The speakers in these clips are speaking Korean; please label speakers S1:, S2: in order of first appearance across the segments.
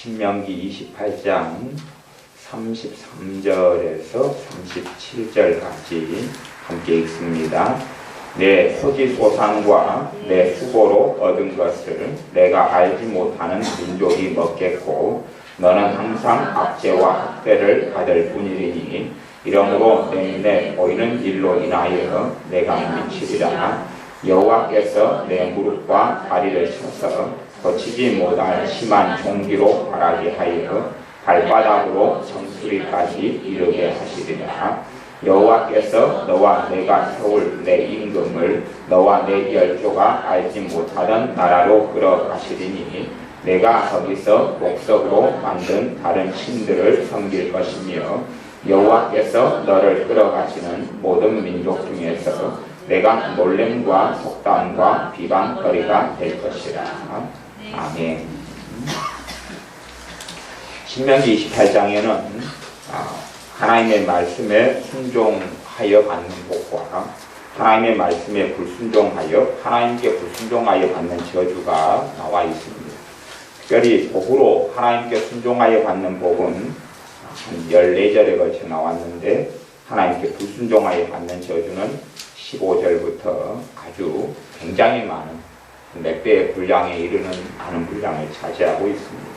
S1: 신명기 28장 33절에서 37절까지 함께 읽습니다. 내 토지 소산과 내 수고로 얻은 것을 내가 알지 못하는 민족이 먹겠고 너는 항상 압제와 학대를 받을 뿐이리니 이러므로 내 보이는 일로 인하여 내가 미치리라. 여호와께서 내 무릎과 다리를 쳐서 거치지 못할 심한 종기로 바라게 하여 발바닥으로 정수리까지 이르게 하시리라. 여호와께서 너와 내가 세울 내 임금을 너와 내 열조가 알지 못하던 나라로 끌어가시리니 내가 거기서 목석으로 만든 다른 신들을 섬길 것이며 여호와께서 너를 끌어가시는 모든 민족 중에서 내가 놀램과 속담과 비방거리가 될 것이라. 아멘. 신명기 28장에는 하나님의 말씀에 순종하여 받는 복과 하나님의 말씀에 불순종하여 하나님께 불순종하여 받는 저주가 나와 있습니다. 특별히 복으로 하나님께 순종하여 받는 복은 한 14절에 걸쳐 나왔는데 하나님께 불순종하여 받는 저주는 15절부터 아주 굉장히 많은 몇 배의 분량에 이르는 많은 분량을 차지하고 있습니다.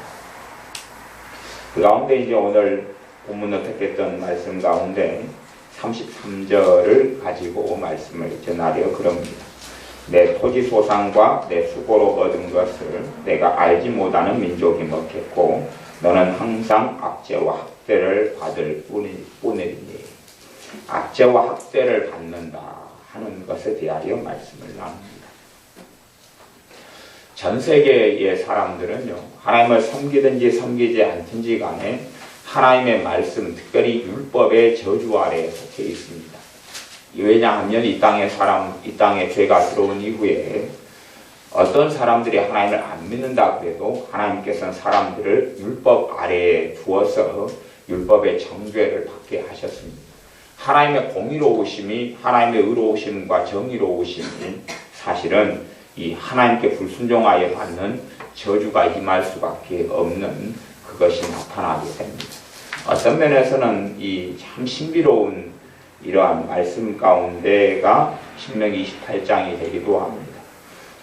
S1: 그 가운데 이제 오늘 본문에 택했던 말씀 가운데 33절을 가지고 말씀을 전하려 그럽니다. 내 토지 소산과 내 수고로 얻은 것을 내가 알지 못하는 민족이 먹겠고 너는 항상 압제와 학대를 받을 뿐이니 압제와 학대를 받는다 하는 것에 대하여 말씀을 나눕니다. 전 세계의 사람들은요, 하나님을 섬기든지 섬기지 않든지 간에 하나님의 말씀, 특별히 율법의 저주 아래에 속해 있습니다. 왜냐하면 이 땅에 죄가 들어온 이후에 어떤 사람들이 하나님을 안 믿는다 그래도 하나님께서는 사람들을 율법 아래에 두어서 율법의 정죄를 받게 하셨습니다. 하나님의 공의로우심이 하나님의 의로우심과 정의로우심이 사실은 이 하나님께 불순종하여 받는 저주가 임할 수밖에 없는 그것이 나타나게 됩니다. 어떤 면에서는 이 참 신비로운 이러한 말씀 가운데가 신명기 28장이 되기도 합니다.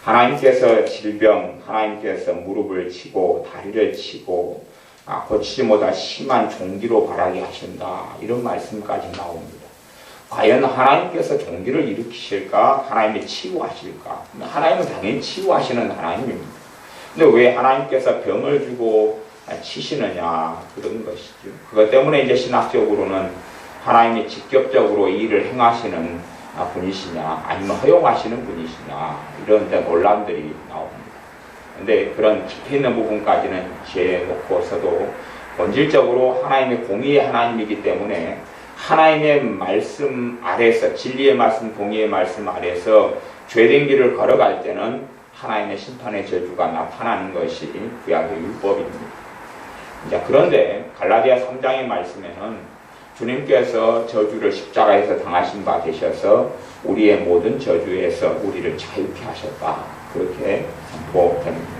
S1: 하나님께서 질병, 하나님께서 무릎을 치고 다리를 치고 고치지 못할 심한 종기로 바라게 하신다. 이런 말씀까지 나옵니다. 과연 하나님께서 종기를 일으키실까? 하나님이 치유하실까? 하나님은 당연히 치유하시는 하나님입니다. 근데 왜 하나님께서 병을 주고 치시느냐? 그런 것이죠. 그것 때문에 이제 신학적으로는 하나님이 직접적으로 이 일을 행하시는 분이시냐, 아니면 허용하시는 분이시냐, 이런 논란들이 나옵니다. 근데 그런 깊이 있는 부분까지는 제놓고서도 본질적으로 하나님의 공의의 하나님이기 때문에 하나님의 말씀 아래서, 진리의 말씀, 공의의 말씀 아래서 죄된 길을 걸어갈 때는 하나님의 심판의 저주가 나타나는 것이 구약의 율법입니다. 그런데 갈라디아 3장의 말씀에는 주님께서 저주를 십자가에서 당하신 바 되셔서 우리의 모든 저주에서 우리를 자유케 하셨다. 그렇게 선포됩니다.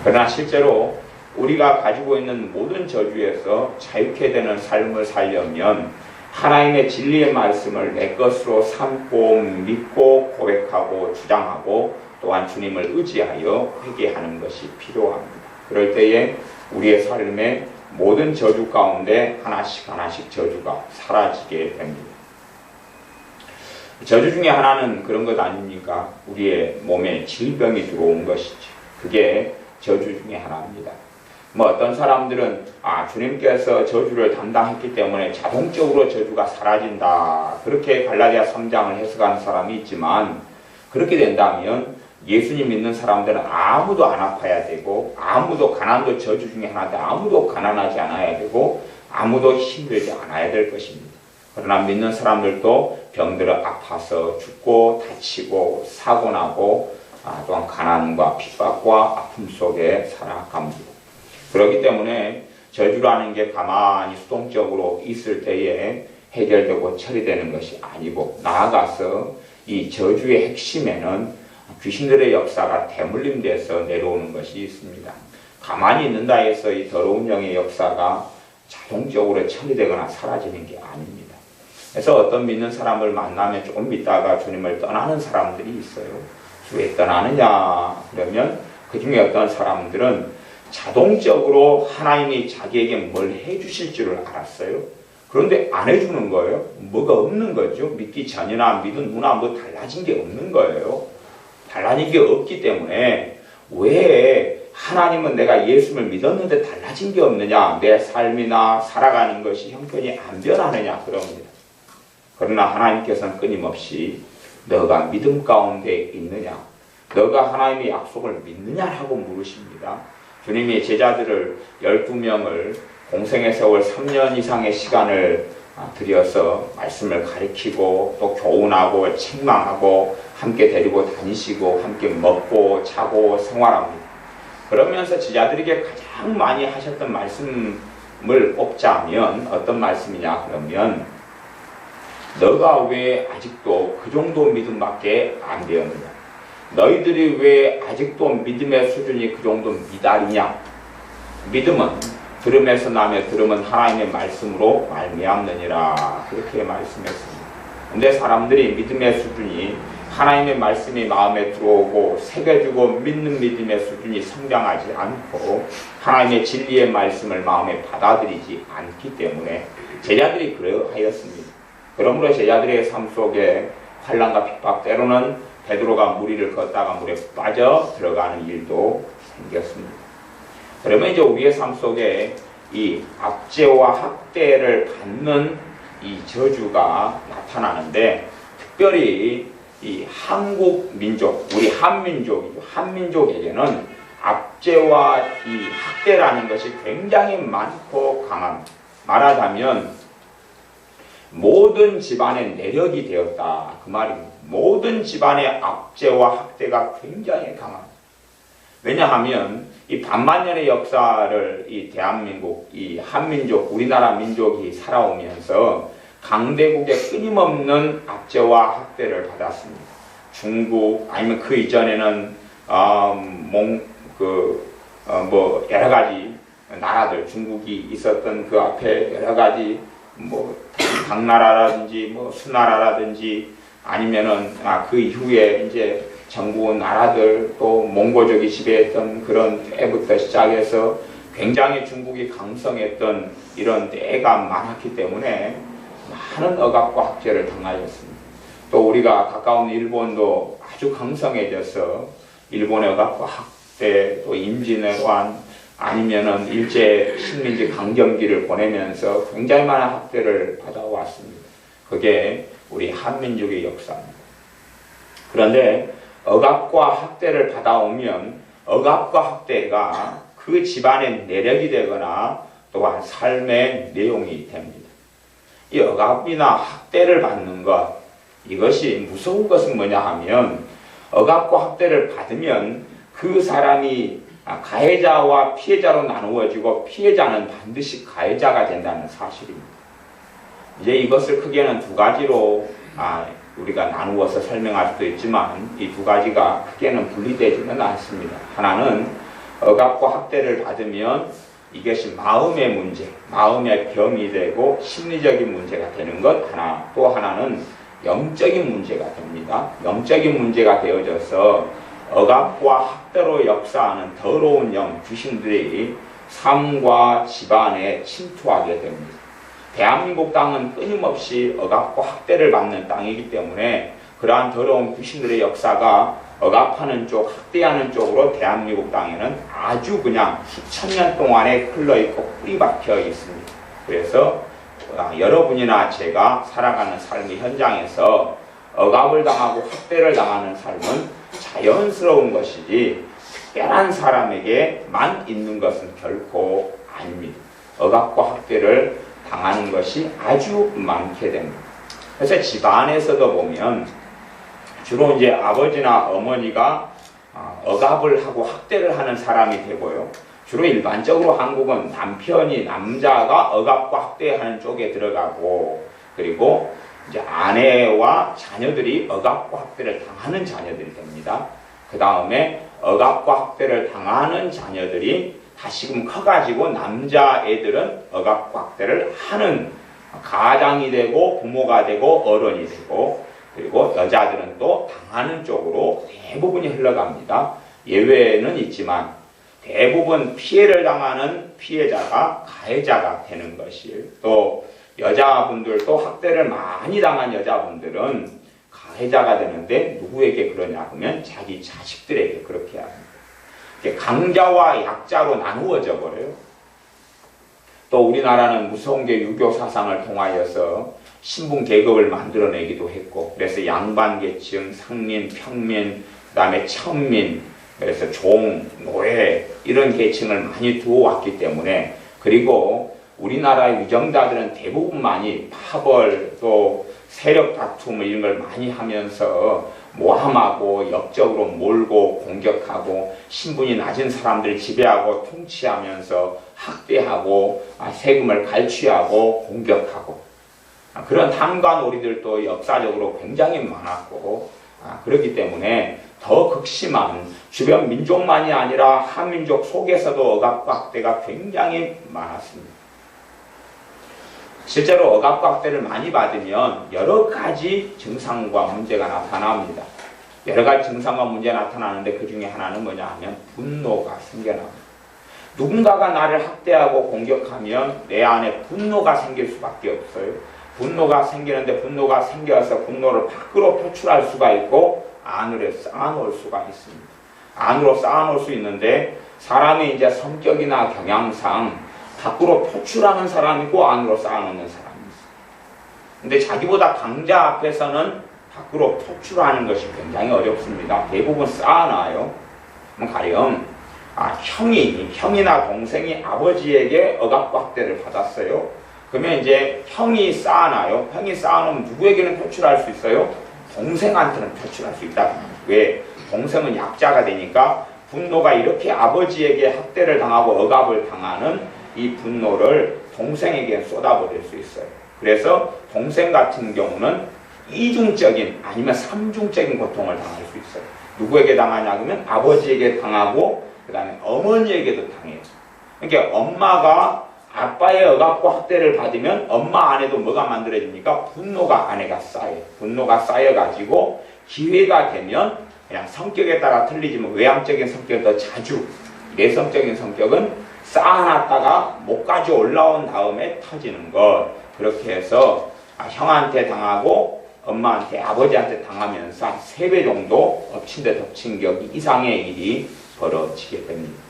S1: 그러나 실제로 우리가 가지고 있는 모든 저주에서 자유케 되는 삶을 살려면 하나님의 진리의 말씀을 내 것으로 삼고 믿고 고백하고 주장하고 또한 주님을 의지하여 회개하는 것이 필요합니다. 그럴 때에 우리의 삶에 모든 저주 가운데 하나씩 저주가 사라지게 됩니다. 저주 중에 하나는 그런 것 아닙니까? 우리의 몸에 질병이 들어온 것이죠. 그게 저주 중에 하나입니다. 어떤 사람들은 주님께서 저주를 담당했기 때문에 자동적으로 저주가 사라진다. 그렇게 갈라디아 3장을 해석하는 사람이 있지만 그렇게 된다면 예수님 믿는 사람들은 아무도 안 아파야 되고 아무도 가난도 저주 중에 하나인데 아무도 가난하지 않아야 되고 아무도 힘들지 않아야 될 것입니다. 그러나 믿는 사람들도 병들어 아파서 죽고 다치고 사고나고 또한 가난과 핍박과 아픔 속에 살아갑니다. 그렇기 때문에 저주라는 게 가만히 수동적으로 있을 때에 해결되고 처리되는 것이 아니고 나아가서 이 저주의 핵심에는 귀신들의 역사가 대물림돼서 내려오는 것이 있습니다. 가만히 있는다 해서 이 더러운 영의 역사가 자동적으로 처리되거나 사라지는 게 아닙니다. 그래서 어떤 믿는 사람을 만나면 조금 있다가 주님을 떠나는 사람들이 있어요. 왜 떠나느냐 그러면 그 중에 어떤 사람들은 자동적으로 하나님이 자기에게 뭘 해주실 줄을 알았어요. 그런데 안 해주는 거예요. 뭐가 없는 거죠. 믿기 전이나 믿은 후나 뭐 달라진 게 없는 거예요. 달라진 게 없기 때문에 왜 하나님은 내가 예수를 믿었는데 달라진 게 없느냐, 내 삶이나 살아가는 것이 형편이 안 변하느냐 그럽니다. 그러나 하나님께서는 끊임없이 너가 믿음 가운데 있느냐, 너가 하나님의 약속을 믿느냐라고 물으십니다. 주님이 제자들을 12명을 공생의 세월 3년 이상의 시간을 들여서 말씀을 가르치고 또 교훈하고 책망하고 함께 데리고 다니시고 함께 먹고 자고 생활합니다. 그러면서 제자들에게 가장 많이 하셨던 말씀을 꼽자면 어떤 말씀이냐 그러면 너가 왜 아직도 그 정도 믿음밖에 안 되었느냐, 너희들이 왜 아직도 믿음의 수준이 그 정도 미달이냐. 믿음은 들음에서 나며 들음은 하나님의 말씀으로 말미암느니라 그렇게 말씀했습니다. 근데 사람들이 믿음의 수준이 하나님의 말씀이 마음에 들어오고 새겨지고 믿는 믿음의 수준이 성장하지 않고 하나님의 진리의 말씀을 마음에 받아들이지 않기 때문에 제자들이 그러하였습니다. 그러므로 제자들의 삶 속에 환난과 핍박, 때로는 베드로가 무리를 걷다가 물에 빠져 들어가는 일도 생겼습니다. 그러면 이제 우리의 삶 속에 이 압제와 학대를 받는 이 저주가 나타나는데 특별히 이 한국 민족, 우리 한민족이죠. 한민족에게는 압제와 이 학대라는 것이 굉장히 많고 강합니다. 말하자면 모든 집안의 내력이 되었다 그 말입니다. 모든 집안의 압제와 학대가 굉장히 강합니다. 왜냐하면 이 반만년의 역사를 이 대한민국, 이 한민족, 우리나라 민족이 살아오면서 강대국의 끊임없는 압제와 학대를 받았습니다. 중국 아니면 그 이전에는 여러 가지 나라들, 중국이 있었던 그 앞에 여러 가지 당나라라든지 수나라라든지 아니면은 그 이후에 이제 전국 나라들 또 몽고족이 지배했던 그런 때부터 시작해서 굉장히 중국이 강성했던 이런 때가 많았기 때문에 많은 억압과 학제를 당하였습니다. 또 우리가 가까운 일본도 아주 강성해져서 일본의 억압과 학대, 또 임진왜란 아니면은 일제 식민지 강점기를 보내면서 굉장히 많은 학대를 받아왔습니다. 그게 우리 한민족의 역사입니다. 그런데 억압과 학대를 받아오면 억압과 학대가 그 집안의 내력이 되거나 또한 삶의 내용이 됩니다. 이 억압이나 학대를 받는 것, 이것이 무서운 것은 뭐냐 하면 억압과 학대를 받으면 그 사람이 가해자와 피해자로 나누어지고 피해자는 반드시 가해자가 된다는 사실입니다. 이제 이것을 크게는 두 가지로 우리가 나누어서 설명할 수도 있지만 이 두 가지가 크게는 분리되지는 않습니다. 하나는 억압과 학대를 받으면 이것이 마음의 문제, 마음의 병이 되고 심리적인 문제가 되는 것 하나, 또 하나는 영적인 문제가 됩니다. 영적인 문제가 되어져서 억압과 학대로 역사하는 더러운 영, 귀신들이 삶과 집안에 침투하게 됩니다. 대한민국 땅은 끊임없이 억압과 학대를 받는 땅이기 때문에 그러한 더러운 귀신들의 역사가 억압하는 쪽, 학대하는 쪽으로 대한민국 땅에는 아주 그냥 수천 년 동안에 흘러있고 뿌리박혀 있습니다. 그래서 여러분이나 제가 살아가는 삶의 현장에서 억압을 당하고 학대를 당하는 삶은 자연스러운 것이지 특별한 사람에게만 있는 것은 결코 아닙니다. 억압과 학대를 당하는 것이 아주 많게 됩니다. 그래서 집안에서도 보면 주로 이제 아버지나 어머니가 억압을 하고 학대를 하는 사람이 되고요. 주로 일반적으로 한국은 남자가 억압과 학대하는 쪽에 들어가고, 그리고 이제 아내와 자녀들이 억압과 학대를 당하는 자녀들이 됩니다. 그 다음에 억압과 학대를 당하는 자녀들이 다시금 커가지고 남자애들은 억압학대를 하는 가장이 되고 부모가 되고 어른이 되고, 그리고 여자들은 또 당하는 쪽으로 대부분이 흘러갑니다. 예외는 있지만 대부분 피해를 당하는 피해자가 가해자가 되는 것이, 또 여자분들도 학대를 많이 당한 여자분들은 가해자가 되는데 누구에게 그러냐 하면 자기 자식들에게 그렇게 합니다. 강자와 약자로 나누어져 버려요. 또 우리나라는 무서운 게 유교 사상을 통하여서 신분 계급을 만들어내기도 했고, 그래서 양반계층, 상민, 평민, 그 다음에 천민, 그래서 종, 노예 이런 계층을 많이 두어왔기 때문에, 그리고 우리나라의 위정자들은 대부분 많이 파벌 또 세력 다툼 이런 걸 많이 하면서 모함하고 역적으로 몰고 공격하고 신분이 낮은 사람들을 지배하고 통치하면서 학대하고 세금을 갈취하고 공격하고, 그런 탐과 놀이들도 역사적으로 굉장히 많았고, 그렇기 때문에 더 극심한 주변 민족만이 아니라 한민족 속에서도 억압과 학대가 굉장히 많았습니다. 실제로 억압과 학대를 많이 받으면 여러 가지 증상과 문제가 나타납니다. 여러 가지 증상과 문제가 나타나는데 그 중에 하나는 뭐냐 하면 분노가 생겨납니다. 누군가가 나를 학대하고 공격하면 내 안에 분노가 생길 수밖에 없어요. 분노가 생기는데 분노가 생겨서 분노를 밖으로 표출할 수가 있고 안으로 쌓아놓을 수가 있습니다. 안으로 쌓아놓을 수 있는데 사람의 이제 성격이나 경향상 밖으로 표출하는 사람이 있고 안으로 쌓아놓는 사람이 있어요. 근데 자기보다 강자 앞에서는 밖으로 표출하는 것이 굉장히 어렵습니다. 대부분 쌓아놔요. 가령 형이나 동생이 아버지에게 억압과 학대를 받았어요. 그러면 이제 형이 쌓아놔요. 형이 쌓아놓으면 누구에게는 표출할 수 있어요? 동생한테는 표출할 수 있다. 왜? 동생은 약자가 되니까 분노가 이렇게 아버지에게 학대를 당하고 억압을 당하는 이 분노를 동생에게 쏟아버릴 수 있어요. 그래서 동생 같은 경우는 이중적인 아니면 삼중적인 고통을 당할 수 있어요. 누구에게 당하냐 그러면 아버지에게 당하고 그 다음에 어머니에게도 당해요. 그러니까 엄마가 아빠의 억압과 학대를 받으면 엄마 안에도 뭐가 만들어집니까? 분노가 안에가 쌓여요. 분노가 쌓여가지고 기회가 되면 그냥 성격에 따라 틀리지만 외향적인 성격은 더 자주, 내성적인 성격은 쌓아놨다가 목까지 올라온 다음에 터지는 것. 그렇게 해서 형한테 당하고 엄마한테 아버지한테 당하면서 한 3배 정도 엎친 데 덮친 격 이상의 일이 벌어지게 됩니다.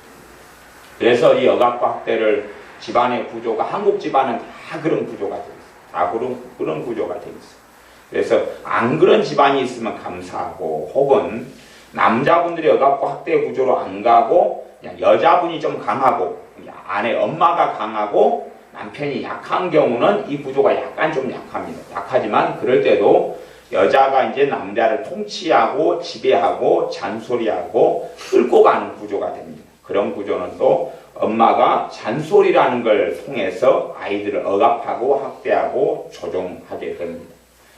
S1: 그래서 이 억압과 학대를 집안의 구조가, 한국 집안은 다 그런 구조가 되어 있어요. 다 그런 구조가 되어 있어요. 그래서 안 그런 집안이 있으면 감사하고, 혹은 남자분들이 억압과 학대 구조로 안 가고 그냥 여자분이 좀 강하고 아내 엄마가 강하고 남편이 약한 경우는 이 구조가 약간 좀 약합니다. 약하지만 그럴 때도 여자가 이제 남자를 통치하고 지배하고 잔소리하고 끌고 가는 구조가 됩니다. 그런 구조는 또 엄마가 잔소리라는 걸 통해서 아이들을 억압하고 학대하고 조종하게 됩니다.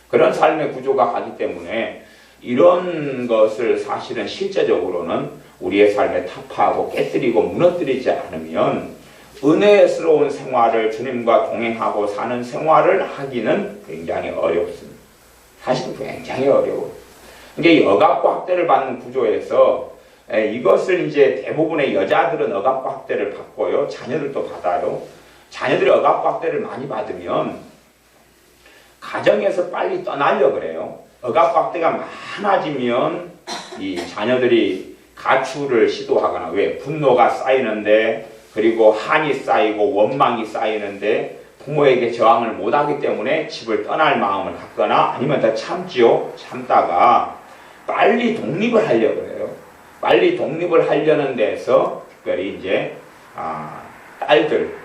S1: 그런 삶의 구조가 가기 때문에 이런 것을 사실은 실제적으로는 우리의 삶에 타파하고 깨뜨리고 무너뜨리지 않으면 은혜스러운 생활을 주님과 동행하고 사는 생활을 하기는 굉장히 어렵습니다. 사실 굉장히 어려워요. 이게 억압과 학대를 받는 구조에서 이것을 이제 대부분의 여자들은 억압과 학대를 받고요. 자녀들도 받아요. 자녀들이 억압과 학대를 많이 받으면 가정에서 빨리 떠나려고 그래요. 억압과 학대가 많아지면 이 자녀들이 가출을 시도하거나, 왜? 분노가 쌓이는데, 그리고 한이 쌓이고 원망이 쌓이는데 부모에게 저항을 못하기 때문에 집을 떠날 마음을 갖거나, 아니면 더 참지요. 참다가 빨리 독립을 하려고 해요. 빨리 독립을 하려는 데서 특별히 이제 딸들,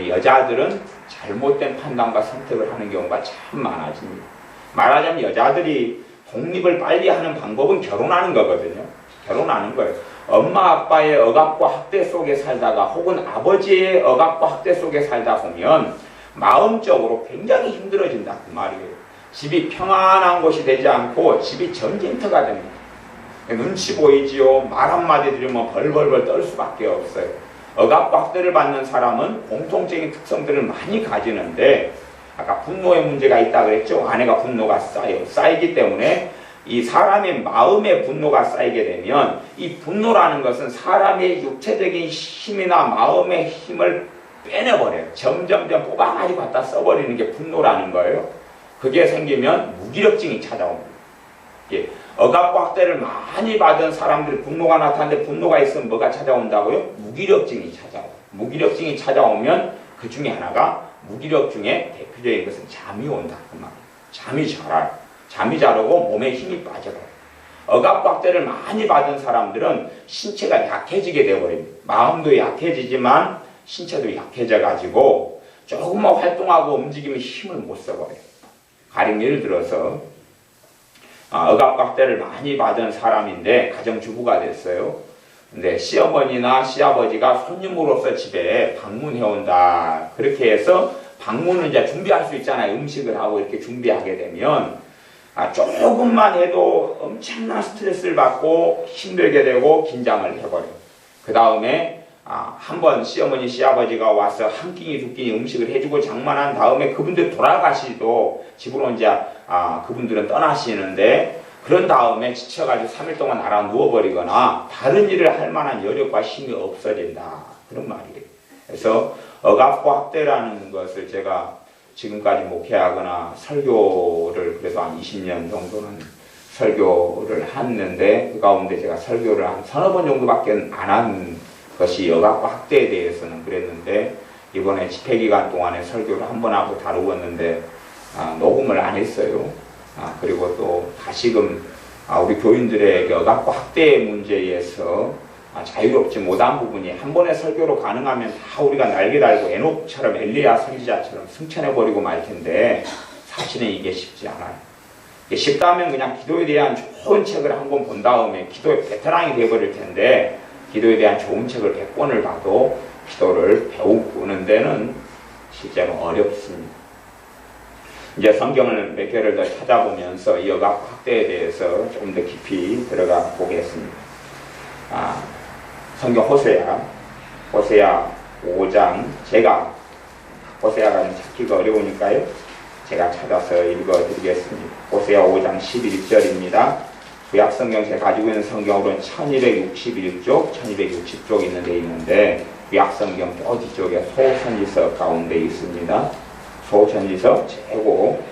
S1: 여자들은 잘못된 판단과 선택을 하는 경우가 참 많아집니다. 말하자면 여자들이 독립을 빨리 하는 방법은 결혼하는 거거든요. 결혼하는 거예요. 엄마 아빠의 억압과 학대 속에 살다가, 혹은 아버지의 억압과 학대 속에 살다 보면 마음적으로 굉장히 힘들어진다 그 말이에요. 집이 평안한 곳이 되지 않고 집이 전쟁터가 됩니다. 눈치 보이지요. 말 한마디 들으면 벌벌벌 떨 수밖에 없어요. 억압과 학대를 받는 사람은 공통적인 특성들을 많이 가지는데, 아까 분노의 문제가 있다 그랬죠. 안에가 분노가 쌓이기 때문에 이 사람의 마음의 분노가 쌓이게 되면, 이 분노라는 것은 사람의 육체적인 힘이나 마음의 힘을 빼내버려요. 점점점 뽑아가지고 갖다 써버리는 게 분노라는 거예요. 그게 생기면 무기력증이 찾아옵니다. 예. 억압과 학대를 많이 받은 사람들이 분노가 나타나는데, 분노가 있으면 뭐가 찾아온다고요? 무기력증이 찾아와요. 무기력증이 찾아오면 그 중에 하나가, 무기력 중에 대표적인 것은 잠이 온다 그 말이에요. 잠이 잘 와요. 잠이 잘 오고 몸에 힘이 빠져요. 억압과 학대를 많이 받은 사람들은 신체가 약해지게 되어버립니다. 마음도 약해지지만 신체도 약해져가지고 조금만 활동하고 움직이면 힘을 못 써버려요. 가령 예를 들어서 억압과 학대를 많이 받은 사람인데 가정주부가 됐어요. 근데 시어머니나 시아버지가 손님으로서 집에 방문해온다. 그렇게 해서 방문을 이제 준비할 수 있잖아요. 음식을 하고 이렇게 준비하게 되면 조금만 해도 엄청난 스트레스를 받고 힘들게 되고 긴장을 해버려요. 그 다음에 한번 시어머니 시아버지가 와서 한 끼니 두 끼니 음식을 해주고 장만한 다음에 그분들 돌아가시도 집으로 이제 그분들은 떠나시는데, 그런 다음에 지쳐가지고 3일 동안 알아 누워버리거나 다른 일을 할 만한 여력과 힘이 없어진다. 그런 말이에요. 그래서 억압과 학대라는 것을 제가 지금까지 목회하거나 설교를 그래도 한 20년 정도는 설교를 했는데, 그 가운데 제가 설교를 한 서너 번 정도밖에 안 한 것이 억압과 학대에 대해서는 그랬는데, 이번에 집회기간 동안에 설교를 한 번 하고 다루었는데 녹음을 안 했어요. 그리고 또 다시금 우리 교인들에게 억압과 학대의 문제에서 자유롭지 못한 부분이 한 번의 설교로 가능하면 다 우리가 날개 달고 에녹처럼 엘리야 선지자처럼 승천해버리고 말 텐데, 사실은 이게 쉽지 않아요. 이게 쉽다면 그냥 기도에 대한 좋은 책을 한 권 본 다음에 기도의 베테랑이 되어버릴 텐데, 기도에 대한 좋은 책을 100권을 봐도 기도를 배우는 데는 실제로 어렵습니다. 이제 성경을 몇 개를 더 찾아보면서 이 억압과 학대에 대해서 조금 더 깊이 들어가 보겠습니다. 성경 호세아 5장, 제가 호세아가 좀 찾기가 어려우니까요, 제가 찾아서 읽어드리겠습니다. 호세아 5장 11절입니다. 구약성경 제가 가지고 있는 성경으로는 1261쪽, 1260쪽 있는 데 있는데, 구약성경 저 뒤쪽에 소선지서 가운데 있습니다. 소선지서 최고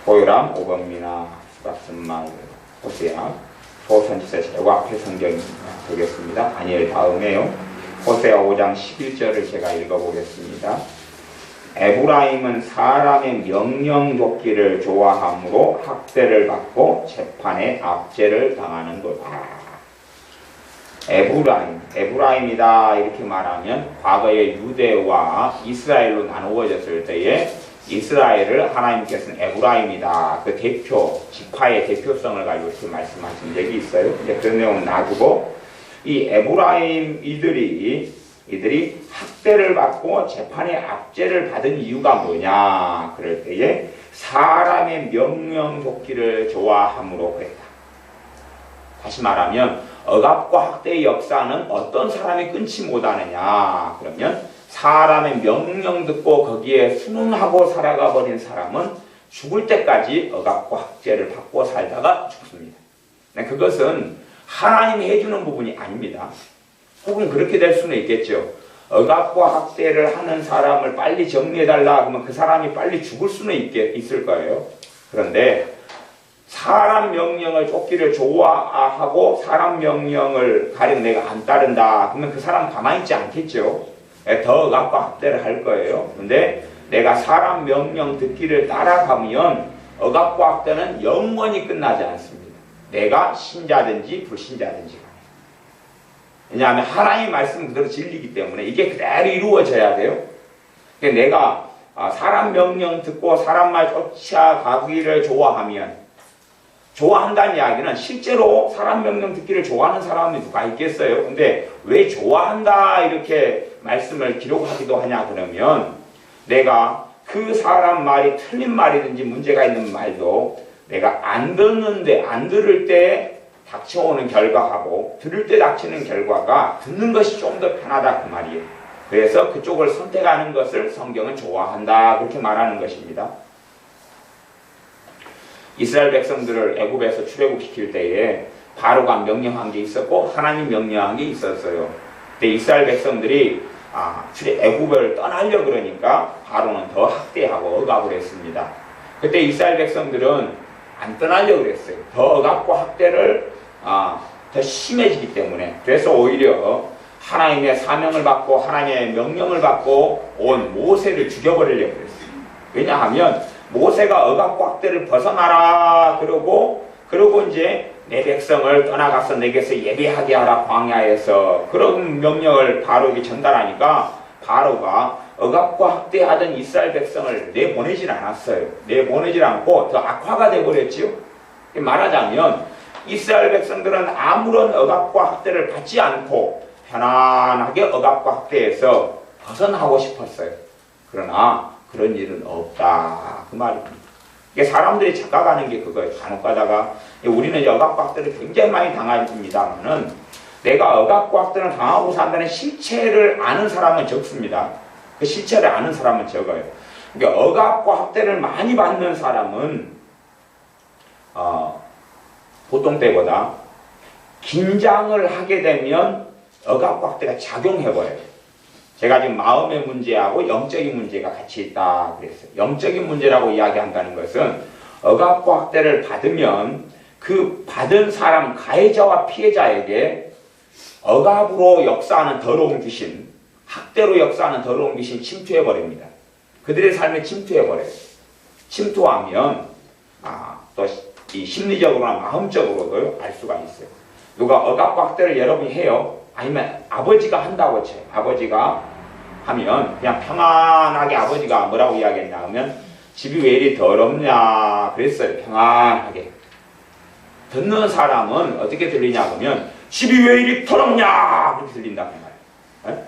S1: 고요람 오범미나 수박순말 호세아 소선지서 최고 앞에 성경이 되겠습니다. 다니엘 다음에요. 호세아 5장 11절을 제가 읽어보겠습니다. 에브라임은 사람의 명령 좇기를 좋아하므로 학대를 받고 재판에 압제를 당하는 거다. 에브라임이다 이렇게 말하면 과거에 유대와 이스라엘로 나누어졌을 때에 이스라엘을 하나님께서는 에브라임이다, 그 대표, 지파의 대표성을 가지고 이렇게 말씀하신 적이 있어요. 이제 그런 내용은 놔두고, 이 에브라임 이들이 학대를 받고 재판의 압제를 받은 이유가 뭐냐 그럴 때에 사람의 명령 좇기를 좋아함으로 그랬다. 다시 말하면 억압과 학대의 역사는 어떤 사람이 끊지 못하느냐 그러면, 사람의 명령 듣고 거기에 순응하고 살아가 버린 사람은 죽을 때까지 억압과 학대를 받고 살다가 죽습니다. 그것은 하나님이 해주는 부분이 아닙니다. 혹은 그렇게 될 수는 있겠죠. 억압과 학대를 하는 사람을 빨리 정리해달라 그러면 그 사람이 빨리 죽을 수는 있을 거예요. 그런데 사람 명령을 쫓기를 좋아하고 사람 명령을 가령 내가 안 따른다 그러면 그 사람 가만히 있지 않겠죠. 더 억압과 학대를 할 거예요. 근데 내가 사람 명령 듣기를 따라가면 억압과 학대는 영원히 끝나지 않습니다. 내가 신자든지 불신자든지. 왜냐하면 하나님의 말씀 그대로 진리이기 때문에 이게 그대로 이루어져야 돼요. 그러니까 내가 사람 명령 듣고 사람 말 쫓아가기를 좋아한다는 이야기는 실제로 사람 명령 듣기를 좋아하는 사람이 누가 있겠어요? 근데 왜 좋아한다 이렇게 말씀을 기록하기도 하냐 그러면, 내가 그 사람 말이 틀린 말이든지 문제가 있는 말도 내가 안 듣는데, 안 들을 때 닥쳐오는 결과하고 들을 때 닥치는 결과가 듣는 것이 좀 더 편하다 그 말이에요. 그래서 그쪽을 선택하는 것을 성경은 좋아한다 그렇게 말하는 것입니다. 이스라엘 백성들을 애굽에서 출애굽시킬 때에 바로가 명령한 게 있었고 하나님 명령한 게 있었어요. 근데 이스라엘 백성들이 애굽을 떠나려 그러니까 바로는 더 학대하고 억압을 했습니다. 그때 이스라엘 백성들은 안 떠나려 그랬어요. 더 억압과 학대를 더 심해지기 때문에. 그래서 오히려 하나님의 사명을 받고 하나님의 명령을 받고 온 모세를 죽여버리려고 그랬어요. 왜냐하면 모세가 억압과 학대를 벗어나라 그러고 이제 내 백성을 떠나가서 내게서 예배하게 하라 광야에서 그런 명령을 바로에게 전달하니까 바로가 억압과 학대하던 이스라엘 백성을 내보내질 않았어요. 내보내질 않고 더 악화가 되어버렸지요. 말하자면 이스라엘 백성들은 아무런 억압과 학대를 받지 않고 편안하게 억압과 학대에서 벗어나고 싶었어요. 그러나 그런 일은 없다 그 말입니다. 이게 사람들이 착각하는 게 그거예요. 간혹 가다가 우리는 억압과 학대를 굉장히 많이 당합니다만은 내가 억압과 학대를 당하고 산다는 실체를 아는 사람은 적습니다. 그 실체를 아는 사람은 적어요. 그러니까 억압과 학대를 많이 받는 사람은 보통 때보다 긴장을 하게 되면 억압과 학대가 작용해버려요. 제가 지금 마음의 문제하고 영적인 문제가 같이 있다 그랬어요. 영적인 문제라고 이야기한다는 것은 억압과 학대를 받으면 그 받은 사람 가해자와 피해자에게 억압으로 역사하는 더러운 귀신, 학대로 역사하는 더러운 귀신 침투해버립니다. 그들의 삶에 침투해버려요. 침투하면 또 이 심리적으로나 마음적으로도 알 수가 있어요. 누가 억압과 학대를 여러분이 해요. 아니면 아버지가 한다고 쳐요. 아버지가 하면 그냥 평안하게 아버지가 뭐라고 이야기했냐 하면 집이 왜 이리 더럽냐 그랬어요. 평안하게. 듣는 사람은 어떻게 들리냐 하면 집이 왜 이리 더럽냐 그렇게 들린다고 말이에요.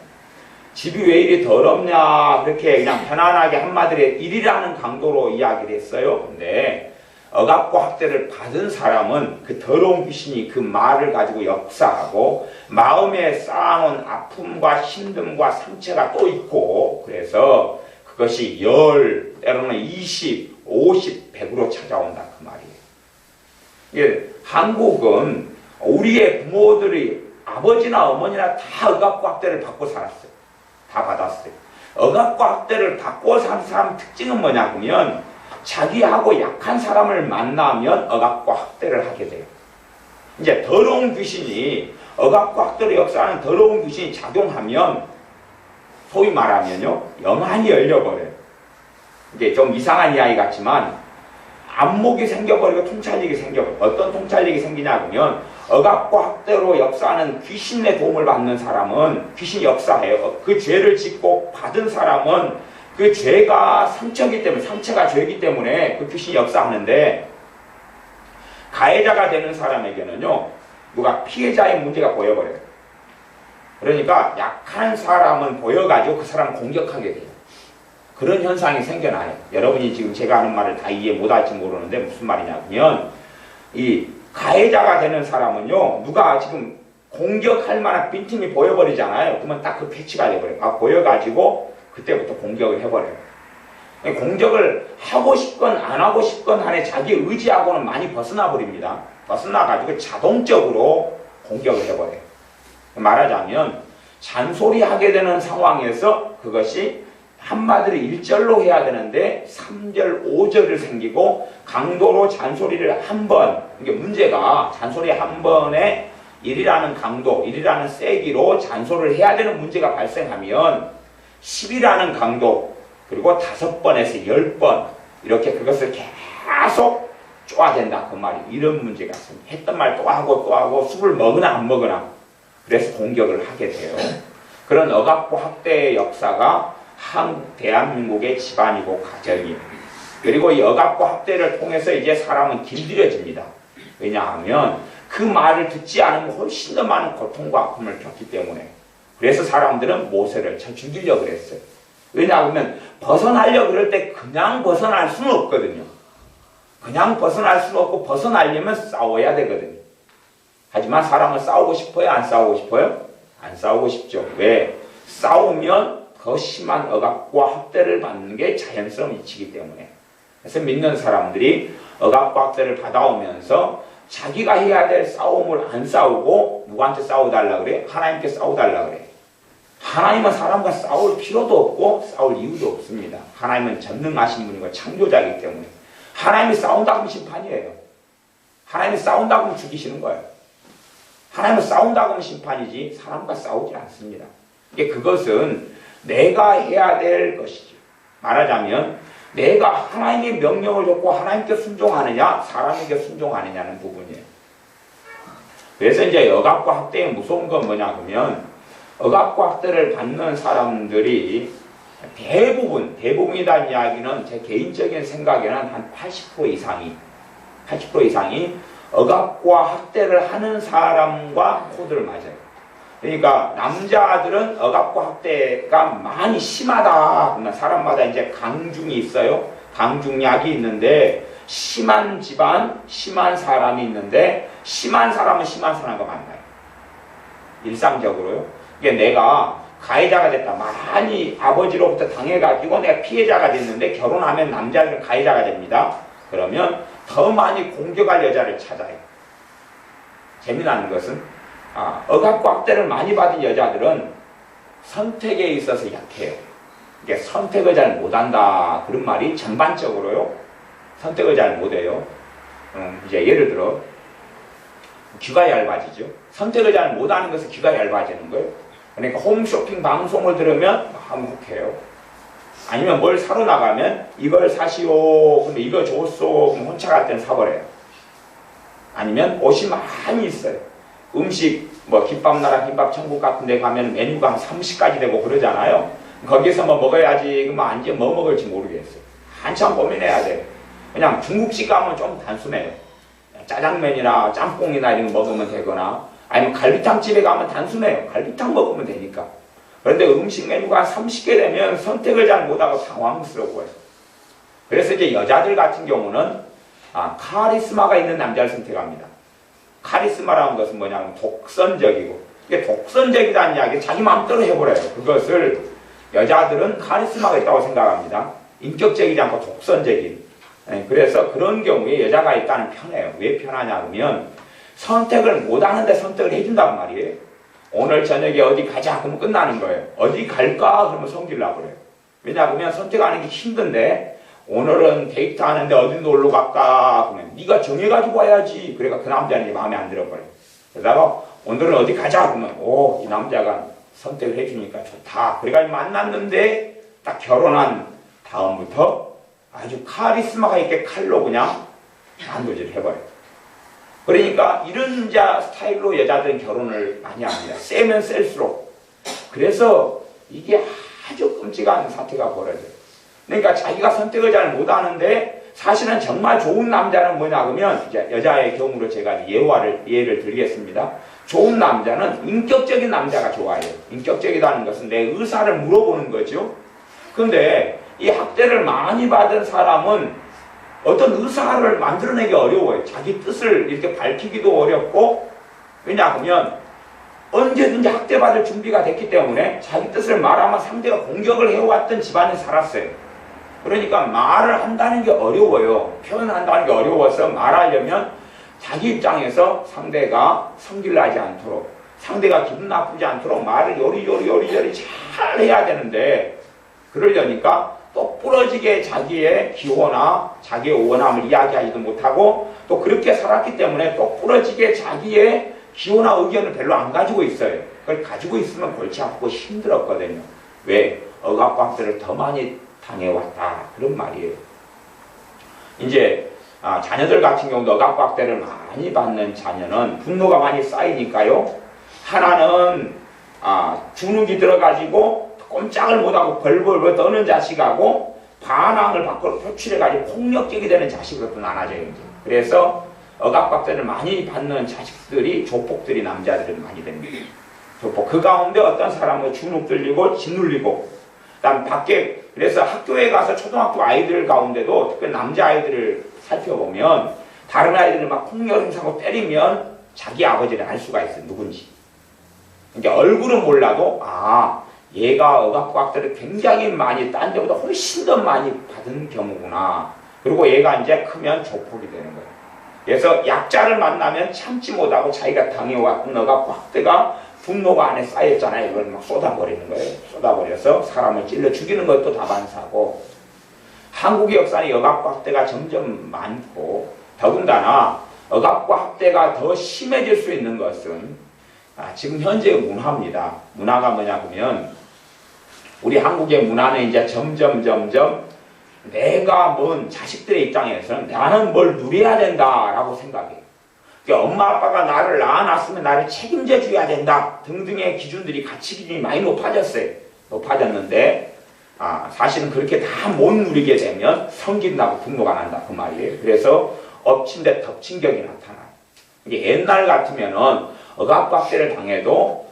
S1: 집이 왜 이리 더럽냐 그렇게 그냥 편안하게 한마디로 일이라는 강도로 이야기를 했어요. 근데 억압과 학대를 받은 사람은 그 더러운 귀신이 그 말을 가지고 역사하고 마음에 쌓아놓은 아픔과 힘듦과 상처가 또 있고 그래서 그것이 10, 때로는 20, 50, 100으로 찾아온다 그 말이에요. 한국은 우리의 부모들이 아버지나 어머니나 다 억압과 학대를 받고 살았어요. 다 받았어요. 억압과 학대를 받고 산 사람 특징은 뭐냐 하면 자기하고 약한 사람을 만나면 억압과 학대를 하게 돼요. 이제 더러운 귀신이 억압과 학대를 역사하는 더러운 귀신이 작용하면 소위 말하면요 영안이 열려버려요. 이게 좀 이상한 이야기 같지만 안목이 생겨버리고 통찰력이 생겨버려요. 어떤 통찰력이 생기냐 하면 억압과 학대로 역사하는 귀신의 도움을 받는 사람은 귀신이 역사해요. 그 죄를 짓고 받은 사람은 그 죄가 상처이기 때문에 상처가 죄이기 때문에 그 귀신이 역사하는데 가해자가 되는 사람에게는요 누가 피해자의 문제가 보여버려요. 그러니까 약한 사람은 보여가지고 그 사람을 공격하게 돼요. 그런 현상이 생겨나요. 여러분이 지금 제가 하는 말을 다 이해 못할지 모르는데 무슨 말이냐면 이 가해자가 되는 사람은요 누가 지금 공격할 만한 빈틈이 보여버리잖아요. 그러면 딱 그 패치가 돼버려요. 보여가지고 그때부터 공격을 해버려요. 공격을 하고 싶건 안 하고 싶건 간에 자기 의지하고는 많이 벗어나 버립니다. 벗어나가지고 자동적으로 공격을 해버려요. 말하자면 잔소리하게 되는 상황에서 그것이 한마디로 1절로 해야 되는데 3절, 5절을 생기고 강도로 잔소리를 한 번, 이게 문제가 잔소리 한 번에 1이라는 강도, 1이라는 세기로 잔소리를 해야 되는 문제가 발생하면 10이라는 강도, 그리고 5번에서 10번 이렇게 그것을 계속 쪼아댄다 그 말이. 이런 문제가 있습니다. 했던 말 또 하고 술을 먹으나 안 먹으나 그래서 공격을 하게 돼요. 그런 억압과 학대의 역사가 대한민국의 집안이고 가정이에요. 그리고 이 억압과 학대를 통해서 이제 사람은 길들여집니다. 왜냐하면 그 말을 듣지 않으면 훨씬 더 많은 고통과 아픔을 겪기 때문에. 그래서 사람들은 모세를 쳐 죽이려고 그랬어요. 왜냐하면 벗어나려고 그럴 때 그냥 벗어날 수는 없거든요. 그냥 벗어날 수는 없고 벗어나려면 싸워야 되거든요. 하지만 사람은 싸우고 싶어요? 안 싸우고 싶어요? 안 싸우고 싶죠. 왜? 싸우면 더 심한 억압과 학대를 받는 게 자연스러운 이치이기 때문에. 그래서 믿는 사람들이 억압과 학대를 받아오면서 자기가 해야 될 싸움을 안 싸우고 누구한테 싸워달라 그래? 하나님께 싸워달라 그래. 하나님은 사람과 싸울 필요도 없고 싸울 이유도 없습니다. 하나님은 전능하신 분이고 창조자이기 때문에. 하나님이 싸운다고 하면 심판이에요. 하나님이 싸운다고 하면 죽이시는 거예요. 하나님은 싸운다고 하면 심판이지 사람과 싸우지 않습니다. 그것은 내가 해야 될 것이죠. 말하자면 내가 하나님의 명령을 듣고 하나님께 순종하느냐 사람에게 순종하느냐는 부분이에요. 그래서 이제 억압과 학대의 무서운 건 뭐냐 그러면 억압과 학대를 받는 사람들이 대부분이라는 이야기는 제 개인적인 생각에는 한 80% 이상이 억압과 학대를 하는 사람과 코드를 맞아요. 그러니까 남자들은 억압과 학대가 많이 심하다. 그러면 사람마다 이제 강중이 있어요. 강중약이 있는데 심한 집안, 심한 사람이 있는데 심한 사람은 심한 사람과 만나요. 일상적으로요. 이게 내가 가해자가 됐다. 많이 아버지로부터 당해가지고 내가 피해자가 됐는데 결혼하면 남자들은 가해자가 됩니다. 그러면 더 많이 공격할 여자를 찾아요. 재미나는 것은 억압과 학대를 많이 받은 여자들은 선택에 있어서 약해요. 이게 선택을 잘 못한다. 그런 말이 전반적으로요. 선택을 잘 못해요. 이제 예를 들어 귀가 얇아지죠. 선택을 잘 못하는 것은 귀가 얇아지는 거예요. 그러니까 홈쇼핑 방송을 들으면 화목해요. 아니면 뭘 사러 나가면 이걸 사시오. 근데 이거 줬소. 그럼 혼자 갈 때는 사버려요. 아니면 옷이 많이 있어요. 음식 뭐 김밥나라 김밥천국 같은 데 가면 메뉴가 한 30가지 되고 그러잖아요. 거기에서 뭐 먹어야지 그러면 안지 뭐 먹을지 모르겠어요. 한참 고민해야 돼요. 그냥 중국집 가면 좀 단순해요. 짜장면이나 짬뽕이나 이런 거 먹으면 되거나 아니면 갈비탕 집에 가면 단순해요. 갈비탕 먹으면 되니까. 그런데 음식 메뉴가 한 30개 되면 선택을 잘 못하고 당황스러워요. 그래서 이제 여자들 같은 경우는 카리스마가 있는 남자를 선택합니다. 카리스마라는 것은 뭐냐면 독선적이고, 이게 독선적이라는 이야기 자기 마음대로 해버려요. 그것을 여자들은 카리스마가 있다고 생각합니다. 인격적이지 않고 독선적인. 그래서 그런 경우에 여자가 일단은 편해요. 왜 편하냐 그러면 선택을 못하는데 선택을 해준단 말이에요. 오늘 저녁에 어디 가자 그러면 끝나는 거예요. 어디 갈까 그러면 성질나 버려요. 왜냐하면 선택하는 게 힘든데 오늘은 데이트하는데 어디 놀러 갈까 그러면 네가 정해가지고 와야지. 그러니까 그 남자는 마음에 안 들어버려요. 그러다가 오늘은 어디 가자 그러면 이 남자가 선택을 해주니까 좋다. 그래가지고 만났는데 딱 결혼한 다음부터 아주 카리스마가 있게 칼로 그냥 단도질 해버려요. 그러니까 이런 스타일로 여자들은 결혼을 많이 합니다. 세면 셀수록. 그래서 이게 아주 끔찍한 사태가 벌어져요. 그러니까 자기가 선택을 잘 못하는데 사실은 정말 좋은 남자는 뭐냐 그러면 이제 여자의 경우로 제가 예를 들겠습니다. 좋은 남자는 인격적인 남자가 좋아요. 인격적이라는 것은 내 의사를 물어보는 거죠. 근데 이 학대를 많이 받은 사람은 어떤 의사를 만들어내기 어려워요. 자기 뜻을 이렇게 밝히기도 어렵고, 왜냐하면 언제든지 학대받을 준비가 됐기 때문에 자기 뜻을 말하면 상대가 공격을 해왔던 집안에 살았어요. 그러니까 말을 한다는 게 어려워요. 표현한다는 게 어려워서 말하려면 자기 입장에서 상대가 성질나지 않도록, 상대가 기분 나쁘지 않도록 말을 요리요리 잘 해야 되는데, 그러려니까 똑부러지게 자기의 기호나 자기의 원함을 이야기하지도 못하고 또 그렇게 살았기 때문에 똑부러지게 자기의 기호나 의견을 별로 안 가지고 있어요. 그걸 가지고 있으면 골치 아프고 힘들었거든요. 왜? 억압과 학대를 더 많이 당해왔다. 그런 말이에요. 이제 자녀들 같은 경우도 억압과 학대를 많이 받는 자녀는 분노가 많이 쌓이니까요. 하나는 주눅이 들어가지고 꼼짝을 못하고 벌벌 떠는 자식하고 반항을 밖으로 표출해가지고 폭력적이 되는 자식으로 또 나눠져요. 이제. 그래서 억압학대를 많이 받는 자식들이 조폭들이 남자들은 많이 됩니다. 조폭. 그 가운데 어떤 사람은 주눅 들리고 짓눌리고 그다음 밖에 그래서 학교에 가서 초등학교 아이들 가운데도 특히 남자 아이들을 살펴보면 다른 아이들을 막 폭력 행사하고 때리면 자기 아버지를 알 수가 있어요. 누군지. 그러니까 얼굴은 몰라도 얘가 억압과학들을 굉장히 많이 딴 데보다 훨씬 더 많이 받은 경우구나. 그리고 얘가 이제 크면 조폭이 되는 거예요. 그래서 약자를 만나면 참지 못하고 자기가 당해왔던 억압과학대가 분노가 안에 쌓였잖아요. 이걸 막 쏟아버리는 거예요. 쏟아버려서 사람을 찔러 죽이는 것도 다반사고, 한국의 역사는 억압과 학대가 점점 많고, 더군다나 억압과 학대가 더 심해질 수 있는 것은 지금 현재의 문화입니다. 문화가 뭐냐 하면, 우리 한국의 문화는 이제 점점 내가 뭔 자식들의 입장에서는 나는 뭘 누려야 된다라고 생각해요. 그러니까 엄마 아빠가 나를 낳아놨으면 나를 책임져 줘야 된다 등등의 기준들이, 가치 기준이 많이 높아졌어요. 높아졌는데 사실은 그렇게 다 못 누리게 되면 성긴다고 분노가 난다 그 말이에요. 그래서 엎친 데 덮친 격이 나타나요. 이게 옛날 같으면은 억압박대를 당해도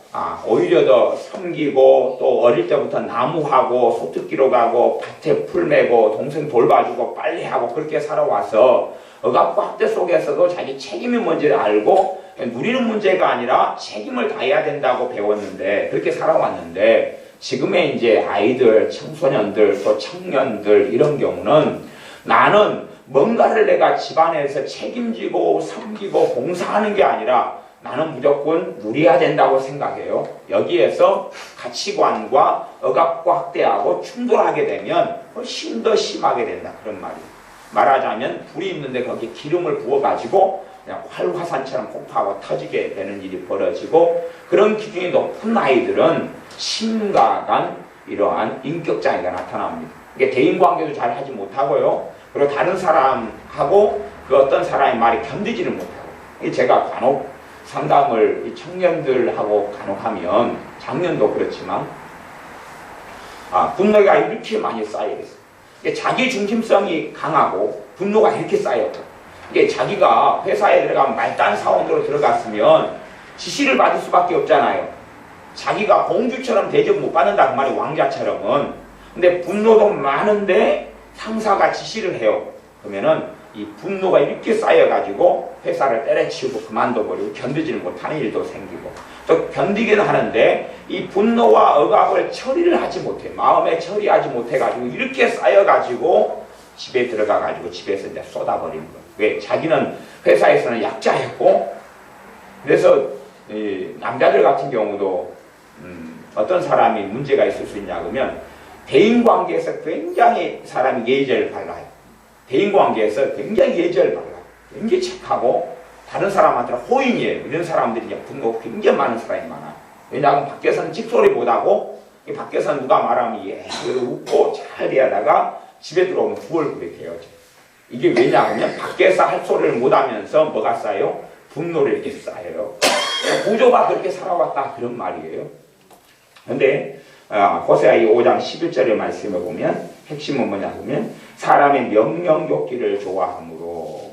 S1: 오히려 더 섬기고, 또 어릴 때부터 나무하고 소특기로 가고 밭에 풀 메고 동생 돌봐주고 빨래하고 그렇게 살아와서 억압과 학대 속에서도 자기 책임이 뭔지를 알고 누리는 문제가 아니라 책임을 다해야 된다고 배웠는데, 그렇게 살아왔는데, 지금의 이제 아이들, 청소년들, 또 청년들 이런 경우는 나는 뭔가를 내가 집안에서 책임지고 섬기고 봉사하는 게 아니라 나는 무조건 누려야 된다고 생각해요. 여기에서 가치관과 억압과 학대하고 충돌하게 되면 훨씬 더 심하게 된다 그런 말이에요. 말하자면 불이 있는데 거기에 기름을 부어가지고 그냥 활화산처럼 폭파하고 터지게 되는 일이 벌어지고, 그런 기준이 높은 아이들은 심각한 이러한 인격장애가 나타납니다. 이게 대인관계도 잘 하지 못하고요. 그리고 다른 사람하고 그 어떤 사람의 말이 견디지를 못하고, 이게 제가 간혹 상담을 이 청년들하고 간혹 하면, 작년도 그렇지만 분노가 이렇게 많이 쌓여있어요. 자기 중심성이 강하고 분노가 이렇게 쌓였고, 이게 자기가 회사에 들어가면 말단 사원으로 들어갔으면 지시를 받을 수밖에 없잖아요. 자기가 공주처럼 대접 못 받는다 그 말이, 왕자처럼은. 근데 분노도 많은데 상사가 지시를 해요. 그러면은 이 분노가 이렇게 쌓여가지고 회사를 때려치우고 그만둬버리고 견디지를 못하는 일도 생기고, 또 견디기는 하는데 이 분노와 억압을 처리를 하지 못해, 마음에 처리하지 못해가지고 이렇게 쌓여가지고 집에 들어가가지고 집에서 이제 쏟아버리는 거예요. 왜? 자기는 회사에서는 약자였고, 그래서 남자들 같은 경우도 어떤 사람이 문제가 있을 수 있냐 그러면, 대인관계에서 굉장히 사람이 예절을 발라요. 대인관계에서 굉장히 예절을 발라요. 굉장히 착하고 다른 사람한테는 호인이에요. 이런 사람들이 이제 분노가 굉장히 많은 사람이 많아요. 왜냐하면 밖에서는 찍소리 못하고, 밖에서는 누가 말하면 웃고 잘 대하다가 집에 들어오면 부얼부에 대어져. 이게 왜냐하면 밖에서 할 소리를 못하면서 뭐가 쌓여요? 분노를 이렇게 쌓여요. 구조가 그렇게 살아왔다 그런 말이에요. 그런데 호세아 5장 11절의 말씀을 보면 핵심은 뭐냐 하면, 사람의 명령 쫓기를 좋아하므로,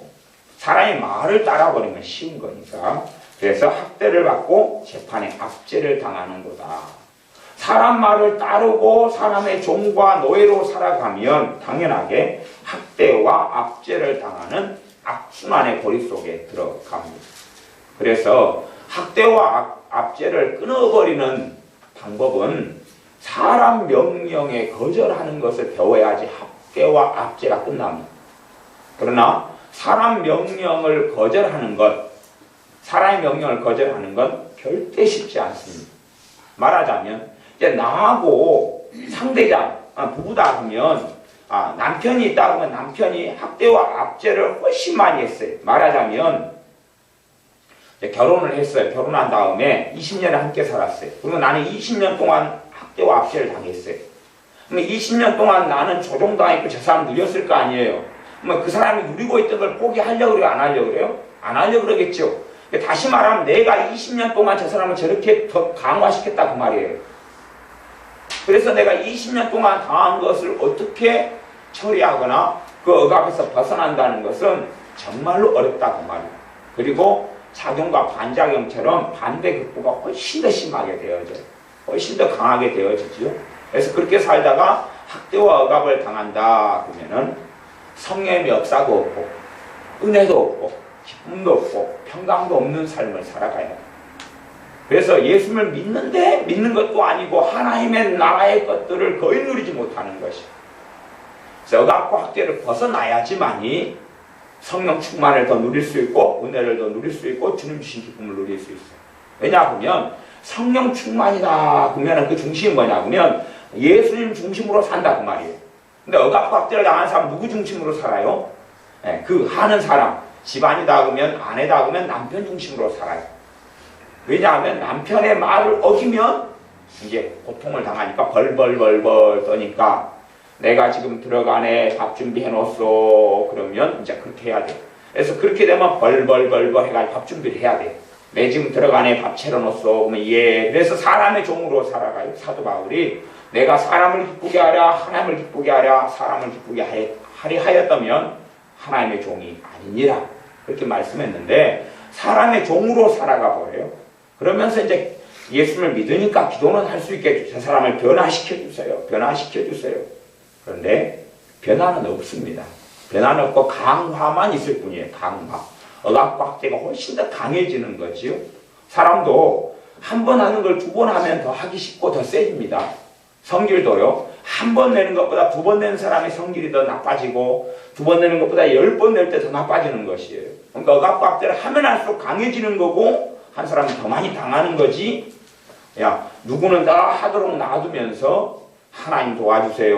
S1: 사람의 말을 따라버리면 쉬운 거니까, 그래서 학대를 받고 재판에 압제를 당하는 거다. 사람 말을 따르고 사람의 종과 노예로 살아가면 당연하게 학대와 압제를 당하는 악순환의 고리 속에 들어갑니다. 그래서 학대와 압제를 끊어버리는 방법은 사람 명령에 거절하는 것을 배워야지 학대와 압제가 끝납니다. 그러나 사람 명령을 거절하는 것, 사람의 명령을 거절하는 건 절대 쉽지 않습니다. 말하자면 이제 나하고 상대자, 부부다 하면 남편이 있다 보면 남편이 학대와 압제를 훨씬 많이 했어요. 말하자면 결혼을 했어요. 결혼한 다음에 20년을 함께 살았어요. 그러면 나는 20년 동안 학대와 압제를 당했어요. 그러면 20년 동안 나는 조종당했고 저 사람 누렸을 거 아니에요. 그러면 그 사람이 누리고 있던 걸 포기하려고 그래요? 안 하려고 그래요? 안 하려고 그러겠죠. 다시 말하면 내가 20년 동안 저 사람을 저렇게 더 강화시켰다 그 말이에요. 그래서 내가 20년 동안 당한 것을 어떻게 처리하거나 그 억압에서 벗어난다는 것은 정말로 어렵다 그 말이에요. 그리고 작용과 반작용처럼 반대 극부가 훨씬 더 심하게 되어져요. 훨씬 더 강하게 되어지죠. 그래서 그렇게 살다가 학대와 억압을 당한다 그러면은 성령의 역사도 없고 은혜도 없고 기쁨도 없고 평강도 없는 삶을 살아가야 해요. 그래서 예수를 믿는데 믿는 것도 아니고 하나님의 나라의 것들을 거의 누리지 못하는 것이에요. 그래서 억압과 학대를 벗어나야지만이 성령 충만을 더 누릴 수 있고 은혜를 더 누릴 수 있고 주님 주신 기쁨을 누릴 수 있어요. 왜냐하면 성령 충만이다 그러면 그 중심이 뭐냐 그러면 예수님 중심으로 산다 그 말이에요. 근데 억압과 학대를 당한 사람 누구 중심으로 살아요? 네, 그 하는 사람 집안이다 그러면 아내다 그러면 남편 중심으로 살아요. 왜냐하면 남편의 말을 어기면 이제 고통을 당하니까 벌벌벌벌 떠니까 내가 지금 들어가네 밥 준비해 놓았어 그러면 이제 그렇게 해야 돼. 그래서 그렇게 되면 벌벌벌벌 해가지고 밥 준비를 해야 돼. 내 지금 들어가네 밥 차려 놓았어 그러면 예. 그래서 사람의 종으로 살아가요. 사도 바울이 내가 사람을 기쁘게 하랴 하나님을 기쁘게 하랴 사람을 기쁘게 하려 하였다면 하나님의 종이 아니니라 그렇게 말씀했는데 사람의 종으로 살아가 버려요. 그러면서 이제 예수를 믿으니까 기도는 할 수 있겠죠. 저 사람을 변화시켜 주세요. 변화시켜 주세요. 그런데 변화는 없습니다. 변화는 없고 강화만 있을 뿐이에요. 강화. 억압과 학대가 훨씬 더 강해지는 거지요. 사람도 한 번 하는 걸 두 번 하면 더 하기 쉽고 더 세집니다. 성질도요. 한 번 내는 것보다 두 번 내는 사람의 성질이 더 나빠지고 두 번 내는 것보다 10번 낼 때 더 나빠지는 것이에요. 그러니까 억압과 학대를 하면 할수록 강해지는 거고 한 사람이 더 많이 당하는 거지. 야 누구는 다 하도록 놔두면서 하나님 도와주세요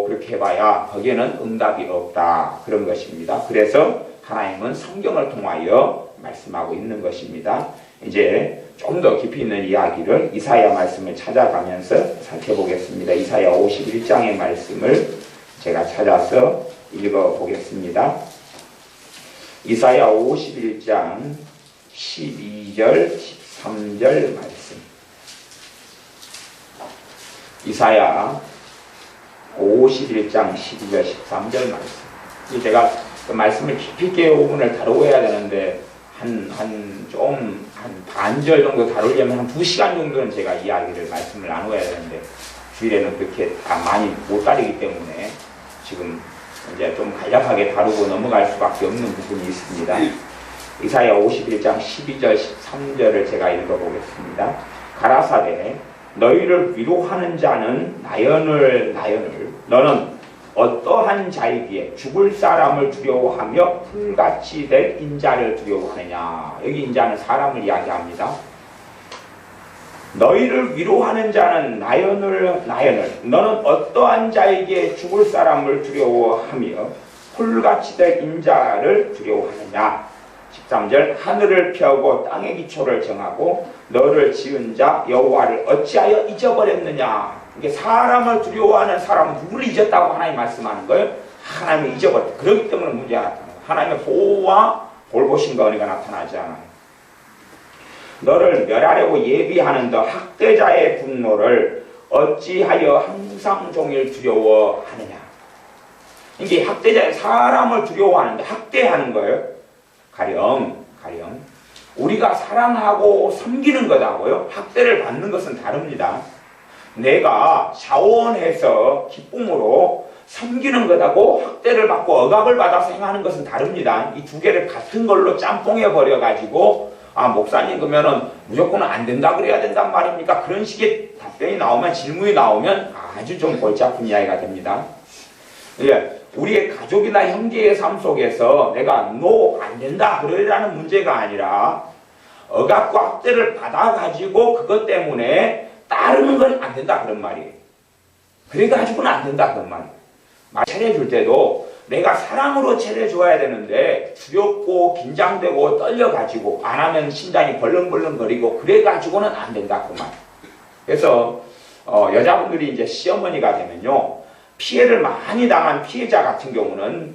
S1: 그렇게 해봐야 거기에는 응답이 없다 그런 것입니다. 그래서 하나님은 성경을 통하여 말씀하고 있는 것입니다. 이제 좀 더 깊이 있는 이야기를 이사야 말씀을 찾아가면서 살펴보겠습니다. 이사야 51장의 말씀을 제가 찾아서 읽어보겠습니다. 이사야 51장 12절 13절 말씀. 이사야 51장 12절 13절 말씀. 제가 그 말씀을 깊이 있게 5분을 다루어야 되는데 한 반절 정도 다루려면 한 2시간 정도는 제가 이야기를 말씀을 나누어야 되는데 주일에는 그렇게 다 많이 못 다루기 때문에 지금 이제 좀 간략하게 다루고 넘어갈 수밖에 없는 부분이 있습니다. 이사야 51장 12절 13절을 제가 읽어보겠습니다. 가라사대 너희를 위로하는 자는 나연을 너는 어떠한 자이기에 죽을 사람을 두려워하며 풀같이 될 인자를 두려워하느냐. 여기 인자는 사람을 이야기합니다. 너희를 위로하는 자는 나연을 너는 어떠한 자에게 죽을 사람을 두려워하며 풀같이 될 인자를 두려워하느냐. 13절 하늘을 펴고 땅의 기초를 정하고 너를 지은 자 여호와를 어찌하여 잊어버렸느냐. 이게 사람을 두려워하는 사람은 누구를 잊었다고 하나님 말씀하는 거예요? 하나님을 잊어버렸다. 그렇기 때문에 문제가 나타나요. 하나님의 보호와 돌보심과 은혜가 나타나지 않아요. 너를 멸하려고 예비하는 더 학대자의 분노를 어찌하여 항상 종일 두려워하느냐. 이게 학대자의 사람을 두려워하는데 학대하는 거예요. 가령 우리가 사랑하고 섬기는 것하고요 학대를 받는 것은 다릅니다. 내가 자원해서 기쁨으로 섬기는 것하고 학대를 받고 억압을 받아서 행하는 것은 다릅니다. 이 두 개를 같은 걸로 짬뽕해 버려 가지고 목사님 그러면은 무조건 안 된다 그래야 된단 말입니까? 그런 식의 답변이 나오면 질문이 나오면 아주 좀 골치 아픈 이야기가 됩니다. 예, 우리의 가족이나 형제의 삶 속에서 내가 안 된다 그러라는 문제가 아니라 억압과 학대를 받아가지고 그것 때문에 따르는 건 안 된다 그런 말이에요. 그래가지고는 안 된다 그런 말이에요. 차려줄 때도 내가 사랑으로 차려줘야 되는데 두렵고 긴장되고 떨려가지고 안 하면 심장이 벌렁벌렁거리고 그래가지고는 안 된다 그 말. 그래서 여자분들이 이제 시어머니가 되면요 피해를 많이 당한 피해자 같은 경우는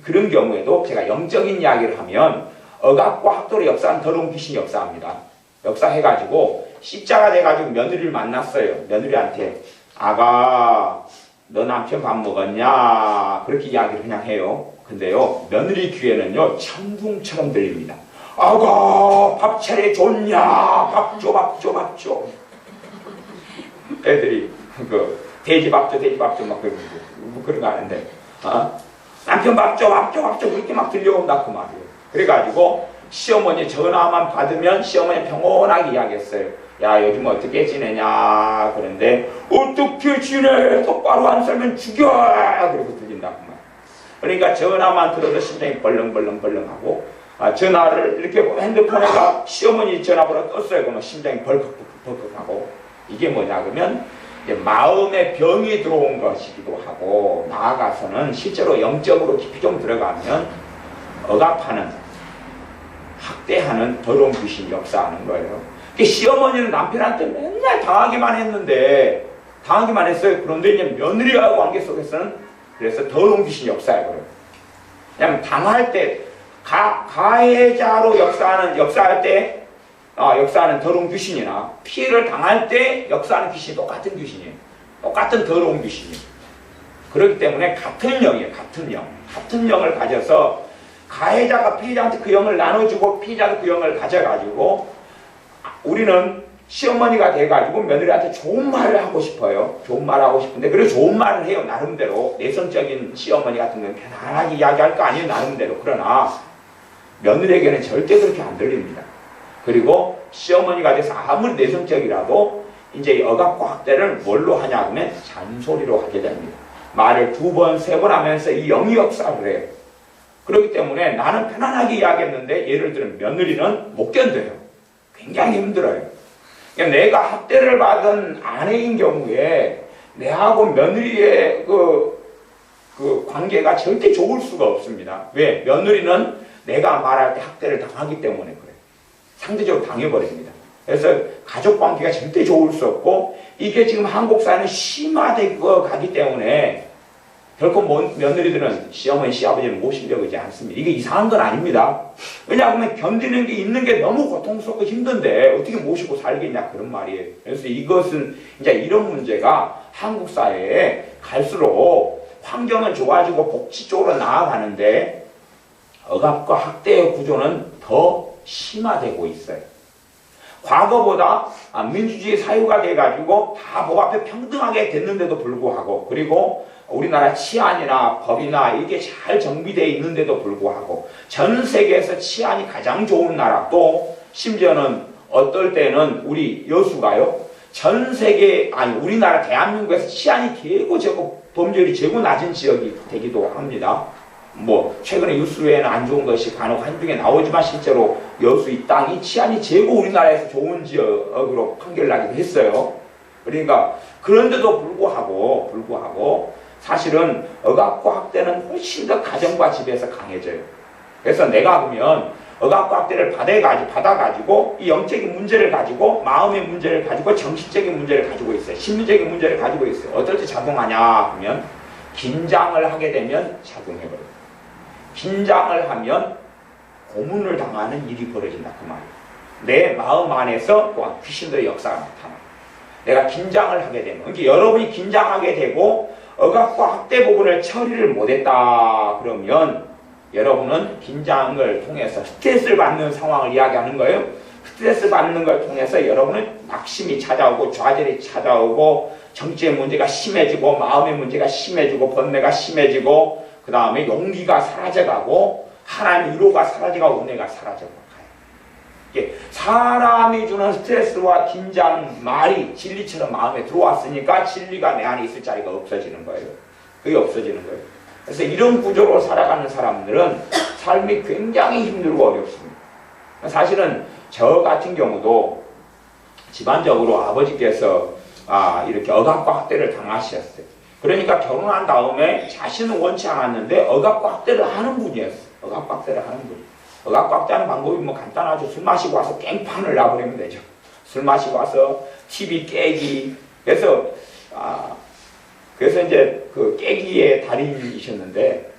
S1: 그런 경우에도 제가 영적인 이야기를 하면 억압과 학대로 역사한 더러운 귀신이 역사합니다. 역사해가지고 십자가 돼가지고 며느리를 만났어요. 며느리한테 아가 너 남편 밥 먹었냐 그렇게 이야기를 그냥 해요. 근데요 며느리 귀에는요 천둥처럼 들립니다. 아가 밥 차려줬냐 밥 줘. 애들이 돼지밥 줘 막 그런 거 하는데 남편 밥 줘 그렇게 막 들려온다 그 말이에요. 그래가지고 시어머니 전화만 받으면 시어머니 평온하게 이야기했어요. 야, 요즘 어떻게 지내냐. 그런데 어떻게 지내? 똑바로 안 살면 죽여. 그러고 들린다고 말. 그러니까 전화만 들어도 심장이 벌렁벌렁벌렁하고, 전화를 이렇게 핸드폰에가 시어머니 전화번호 떴어요. 그러면 심장이 벌컥벌컥하고. 이게 뭐냐 그러면 이제 마음의 병이 들어온 것이기도 하고, 나아가서는 실제로 영적으로 깊이 좀 들어가면 억압하는, 학대하는 더러운 귀신이 역사하는 거예요. 시어머니는 남편한테 맨날 당하기만 했는데, 당하기만 했어요. 그런데 이제 며느리하고 관계 속에서는 그래서 더러운 귀신이 역사해버려요. 왜냐면 당할 때, 가해자로 역사할 때, 역사하는 더러운 귀신이나 피해를 당할 때 역사하는 귀신이 똑같은 귀신이에요. 똑같은 더러운 귀신이에요. 그렇기 때문에 같은 영이에요. 같은 영을 가져서 가해자가 피해자한테 그 영을 나눠주고 피해자도 그 영을 가져가지고 우리는 시어머니가 돼가지고 며느리한테 좋은 말을 하고 싶어요. 좋은 말을 하고 싶은데 그래서 좋은 말을 해요. 나름대로. 내성적인 시어머니 같은 경우는 편안하게 이야기할 거 아니에요. 나름대로. 그러나 며느리에게는 절대 그렇게 안 들립니다. 그리고 시어머니가 돼서 아무리 내성적이라도 이제 억압과 학대를 뭘로 하냐 하면 잔소리로 하게 됩니다. 말을 2번, 3번 하면서 이 영이 역사를 해요. 그렇기 때문에 나는 편안하게 이야기했는데 예를 들면 며느리는 못 견뎌요. 굉장히 힘들어요. 그러니까 내가 학대를 받은 아내인 경우에 내하고 며느리의 그 관계가 절대 좋을 수가 없습니다. 왜? 며느리는 내가 말할 때 학대를 당하기 때문에 그래요. 상대적으로 당해버립니다. 그래서 가족 관계가 절대 좋을 수 없고 이게 지금 한국 사회는 심화되고 가기 때문에 결코 며느리들은 시어머니, 시아버지를 모시려고 하지 않습니다. 이게 이상한 건 아닙니다. 왜냐하면 견디는 게 있는 게 너무 고통스럽고 힘든데 어떻게 모시고 살겠냐 그런 말이에요. 그래서 이것은 이제 이런 문제가 한국 사회에 갈수록 환경은 좋아지고 복지 쪽으로 나아가는데 억압과 학대의 구조는 더 심화되고 있어요. 과거보다 민주주의 사회가 돼가지고 다 법 앞에 평등하게 됐는데도 불구하고 그리고 우리나라 치안이나 법이나 이게 잘 정비되어 있는데도 불구하고 전 세계에서 치안이 가장 좋은 나라 또 심지어는 어떨 때는 우리 여수가요 전 세계 우리나라 대한민국에서 치안이 최고 범죄율이 최고 낮은 지역이 되기도 합니다. 뭐 최근에 뉴스에는 안 좋은 것이 간혹 한중에 나오지만 실제로 여수 이 땅이 치안이 최고 우리나라에서 좋은 지역으로 판결나기도 했어요. 그러니까 그런데도 불구하고 사실은 억압과 학대는 훨씬 더 가정과 집에서 강해져요. 그래서 내가 보면 억압과 학대를 받아가지고 이 영적인 문제를 가지고 마음의 문제를 가지고 정신적인 문제를 가지고 있어요. 심리적인 문제를 가지고 있어요. 어떨 때 작용하냐 하면 긴장을 하게 되면 작용해버려요. 긴장을 하면 고문을 당하는 일이 벌어진다 그 말이에요. 내 마음 안에서 또한 귀신들의 역사가 나타나요. 내가 긴장을 하게 되면 그러니까 여러분이 긴장하게 되고 억압과 학대 부분을 처리를 못했다 그러면 여러분은 긴장을 통해서 스트레스를 받는 상황을 이야기하는 거예요. 스트레스 받는 걸 통해서 여러분은 낙심이 찾아오고 좌절이 찾아오고 정치의 문제가 심해지고 마음의 문제가 심해지고 번뇌가 심해지고 그 다음에 용기가 사라져가고 하나님의 위로가 사라져가고 은혜가 사라져가고 사람이 주는 스트레스와 긴장, 말이 진리처럼 마음에 들어왔으니까 진리가 내 안에 있을 자리가 없어지는 거예요. 그게 없어지는 거예요. 그래서 이런 구조로 살아가는 사람들은 삶이 굉장히 힘들고 어렵습니다. 사실은 저 같은 경우도 집안적으로 아버지께서 이렇게 억압과 학대를 당하셨어요. 그러니까 결혼한 다음에 자신은 원치 않았는데 억압과 학대를 하는 분이었어요. 억압과 학대를 하는 분. 억압과 학대하는 방법이 뭐 간단하죠. 술 마시고 와서 깽판을 놔버리면 되죠. 술 마시고 와서 TV 깨기. 그래서 이제 그 깨기의 달인이셨는데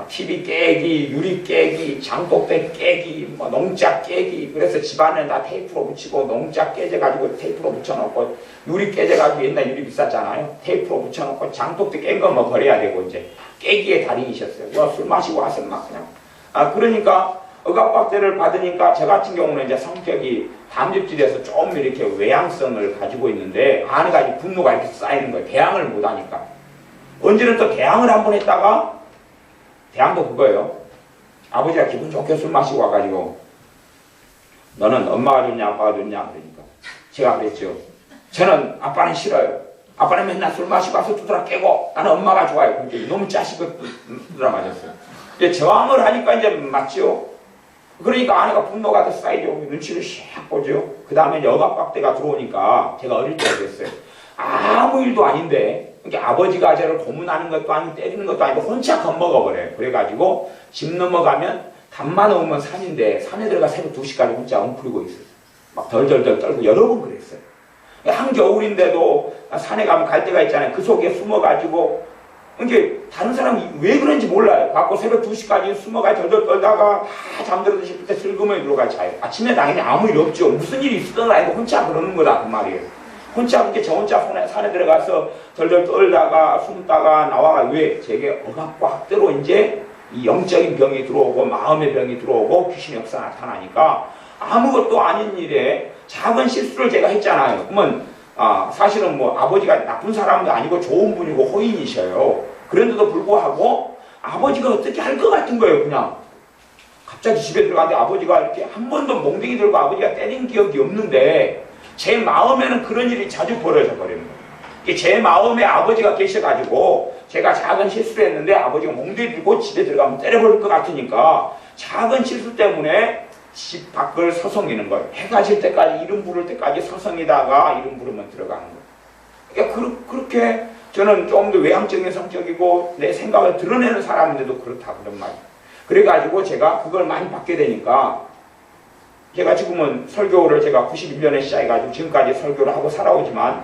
S1: TV 깨기, 유리 깨기, 장독대 깨기, 뭐 농작 깨기. 그래서 집안에 다 테이프로 붙이고 농작 깨져가지고 테이프로 붙여놓고 유리 깨져가지고 옛날 유리 비쌌잖아요. 테이프로 붙여놓고 장독대 깬 거 뭐 버려야 되고 이제 깨기의 달인이셨어요. 술 마시고 와서 막 그냥 그러니까 억압박대를 받으니까 저 같은 경우는 이제 성격이 담즙질에서 좀 이렇게 외향성을 가지고 있는데 안에가 분노가 이렇게 쌓이는 거예요. 대항을 못하니까. 언제는 또 대항을 한번 했다가 대항도 그거예요. 아버지가 기분 좋게 술 마시고 와가지고 너는 엄마가 좋냐 아빠가 좋냐 그러니까 제가 그랬죠. 저는 아빠는 싫어요. 아빠는 맨날 술 마시고 와서 두드러 깨고 나는 엄마가 좋아요. 그러니까 너무 짜식을 두드러 맞았어요. 이제 저항을 하니까 이제 맞죠. 그러니까 아내가 분노가 더 쌓이죠. 눈치를 샥 보죠. 그 다음에 이제 억압박대가 들어오니까 제가 어릴 때 그랬어요. 아무 일도 아닌데 그러니까 아버지가 저를 고문하는 것도 아니고 때리는 것도 아니고 혼자 겁먹어버려요. 그래가지고 집 넘어가면 담만 넘으면 산인데 산에 들어가 새벽 2시까지 혼자 웅크리고 있어요. 막 덜덜덜 떨고 여러 번 그랬어요. 한겨울인데도 산에 가면 갈 데가 있잖아요. 그 속에 숨어가지고 이게 다른 사람이 왜 그런지 몰라요. 갖고 새벽 2시까지 숨어가지고 덜덜 떨다가 다 잠들어서 싶을 때 슬그머니 들어가 자요. 아침에 당연히 아무 일 없죠. 무슨 일이 있었던 건 아니고 혼자 그러는 거다 그 말이에요. 혼자 그렇게 저 혼자 산에 들어가서 덜덜 떨다가 숨다가 나와가 왜? 제게 억압과 학대로 이제 이 영적인 병이 들어오고 마음의 병이 들어오고 귀신의 역사 나타나니까 아무것도 아닌 일에 작은 실수를 제가 했잖아요. 그러면 사실은 뭐 아버지가 나쁜 사람도 아니고 좋은 분이고 호인이셔요. 그런데도 불구하고 아버지가 어떻게 할 것 같은 거예요. 그냥 갑자기 집에 들어가는데 아버지가 이렇게 한 번도 몽둥이 들고 아버지가 때린 기억이 없는데 제 마음에는 그런 일이 자주 벌어져 버리는 거예요. 제 마음에 아버지가 계셔가지고 제가 작은 실수를 했는데 아버지가 몽둥이 들고 집에 들어가면 때려버릴 것 같으니까 작은 실수 때문에 집 밖을 서성이는 거예요. 해가 질 때까지 이름 부를 때까지 서성이다가 이름 부르면 들어가는 거예요. 그러니까 그렇게 저는 좀 더 외향적인 성격이고 내 생각을 드러내는 사람인데도 그렇다 그런 말이에요. 그래가지고 제가 그걸 많이 받게 되니까 제가 지금은 설교를 제가 91년에 시작해가지고 지금까지 설교를 하고 살아오지만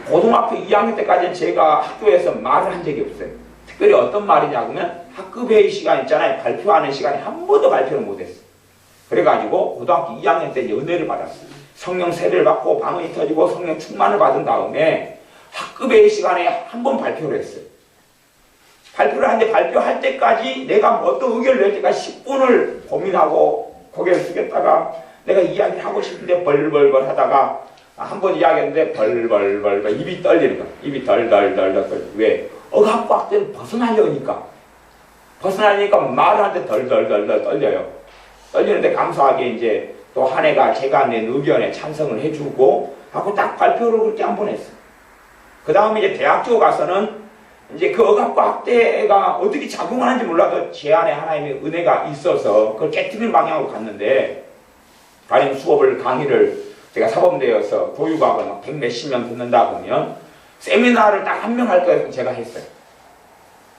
S1: 고등학교 2학년 때까지는 제가 학교에서 말을 한 적이 없어요. 특별히 어떤 말이냐면 학급회의 시간 있잖아요. 발표하는 시간에 한 번도 발표를 못했어요. 그래가지고 고등학교 2학년 때 연애를 받았어요. 성령 세례를 받고 방언이 터지고 성령 충만을 받은 다음에 학급회의 시간에 한 번 발표를 했어요. 발표를 하는데 발표할 때까지 내가 어떤 의견을 낼 때까지 10분을 고민하고 고개를 숙였다가 내가 이야기를 하고 싶은데 벌벌벌 하다가 한 번 이야기했는데 벌벌벌 입이 떨리는 거야. 입이 덜덜덜덜. 왜? 억압과 학대를 벗어나려니까. 벗어나니까 말을 하는데 덜덜덜덜 떨려요. 떨리는데 감사하게 이제 또 한 해가 제가 낸 의견에 찬성을 해주고 하고 딱 발표를 그렇게 한 번 했어요. 그 다음에 이제 대학교 가서는 이제 그 억압과 학대가 어떻게 작용하는지 몰라도 제 안에 하나님의 은혜가 있어서 그걸 깨뜨리는 방향으로 갔는데 담임 수업을 강의를 제가 사범대여서 교육학을 막 100몇십 명 듣는다 보면 세미나를 딱 한 명 할 거예요. 제가 했어요.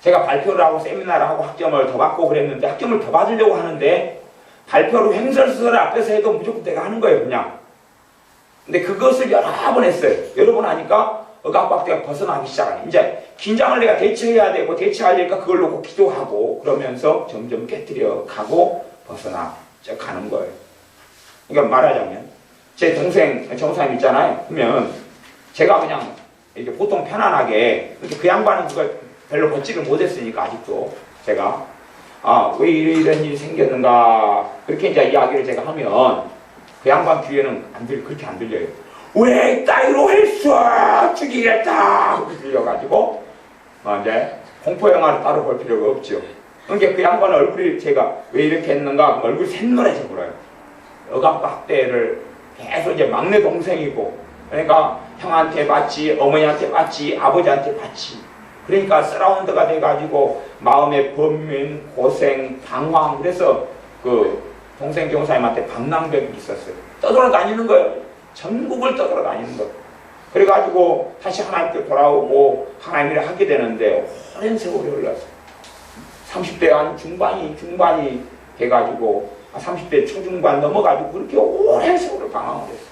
S1: 제가 발표를 하고 세미나를 하고 학점을 더 받고 그랬는데 학점을 더 받으려고 하는데 발표를 횡설수설 앞에서 해도 무조건 내가 하는 거예요. 그냥. 근데 그것을 여러 번 했어요. 여러 번 하니까 억압박대가 벗어나기 시작하니 이제 긴장을 내가 대처해야 되고 대처하려니까 그걸 놓고 기도하고 그러면서 점점 깨뜨려 가고 벗어나 가는 거예요. 그러니까 말하자면 제 동생 정사님 있잖아요. 그러면 제가 그냥 이렇게 보통 편안하게 그 양반은 그걸 별로 벗지를 못했으니까 아직도 제가 왜 이런 일이 생겼는가 그렇게 이제 이야기를 제가 하면 그 양반 귀에는 그렇게 안 들려요. 왜 따위로 했어? 죽이겠다! 그렇게 들려가지고 이제 공포영화를 따로 볼 필요가 없죠. 그러니까 그 양반 얼굴이 제가 왜 이렇게 했는가 얼굴이 샛노래져 보여요. 억압과 학대를 계속 이제 막내 동생이고 그러니까 형한테 받지 어머니한테 받지 아버지한테 받지 그러니까 서라운드가 돼가지고 마음의 범민, 고생, 방황 그래서 그 동생 교사님한테 방랑벽이 있었어요. 떠돌아다니는 거예요. 전국을 떠돌아다니는 거예요. 그래가지고 다시 하나님께 돌아오고 하나님을 하게 되는데 오랜 세월이 흘렀어요. 30대 한 중반이 돼가지고 30대 초중반 넘어가지고 그렇게 오랜 세월을 방황을 했어요.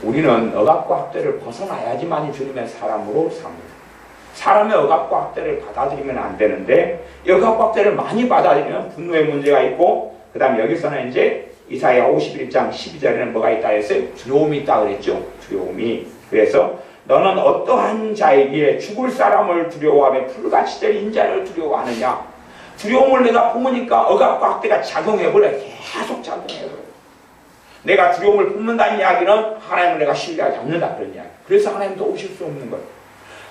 S1: 우리는 억압과 학대를 벗어나야지만이 주님의 사람으로 삽니다. 사람의 억압과 학대를 받아들이면 안 되는데 이 억압과 학대를 많이 받아들이면 분노의 문제가 있고 그 다음에 여기서는 이제 이사야 51장 12절에는 뭐가 있다 했어요? 두려움이 있다 그랬죠. 두려움이. 그래서 너는 어떠한 자에게 죽을 사람을 두려워하며 풀같이 때린 자를 두려워하느냐. 두려움을 내가 품으니까 억압과 학대가 작용해버려요. 계속 작용해버려요. 내가 두려움을 품는다는 이야기는 하나님을 내가 신뢰하지 않는다 그런 이야기. 그래서 하나님도 오실 수 없는 거예요.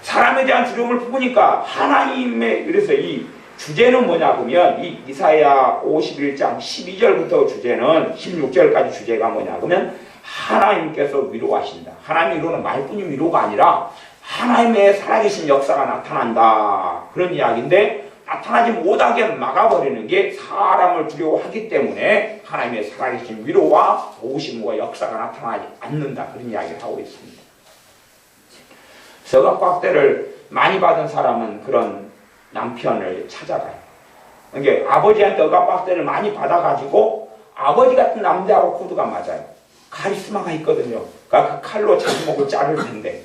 S1: 사람에 대한 두려움을 품으니까 하나님의 그래서 이 주제는 뭐냐 보면 이 이사야 51장 12절부터 주제는 16절까지 주제가 뭐냐 그러면 하나님께서 위로하신다. 하나님 위로는 말뿐인 위로가 아니라 하나님의 살아계신 역사가 나타난다. 그런 이야기인데 나타나지 못하게 막아버리는 게 사람을 두려워하기 때문에 하나님의 살아계신 위로와 도우심과 역사가 나타나지 않는다. 그런 이야기를 하고 있습니다. 서각박대를 많이 받은 사람은 그런 남편을 찾아가요. 그러니까 아버지한테 억압박대를 많이 받아가지고 아버지 같은 남자하고 코드가 맞아요. 카리스마가 있거든요. 그러니까 그 칼로 자기 목을 자를 텐데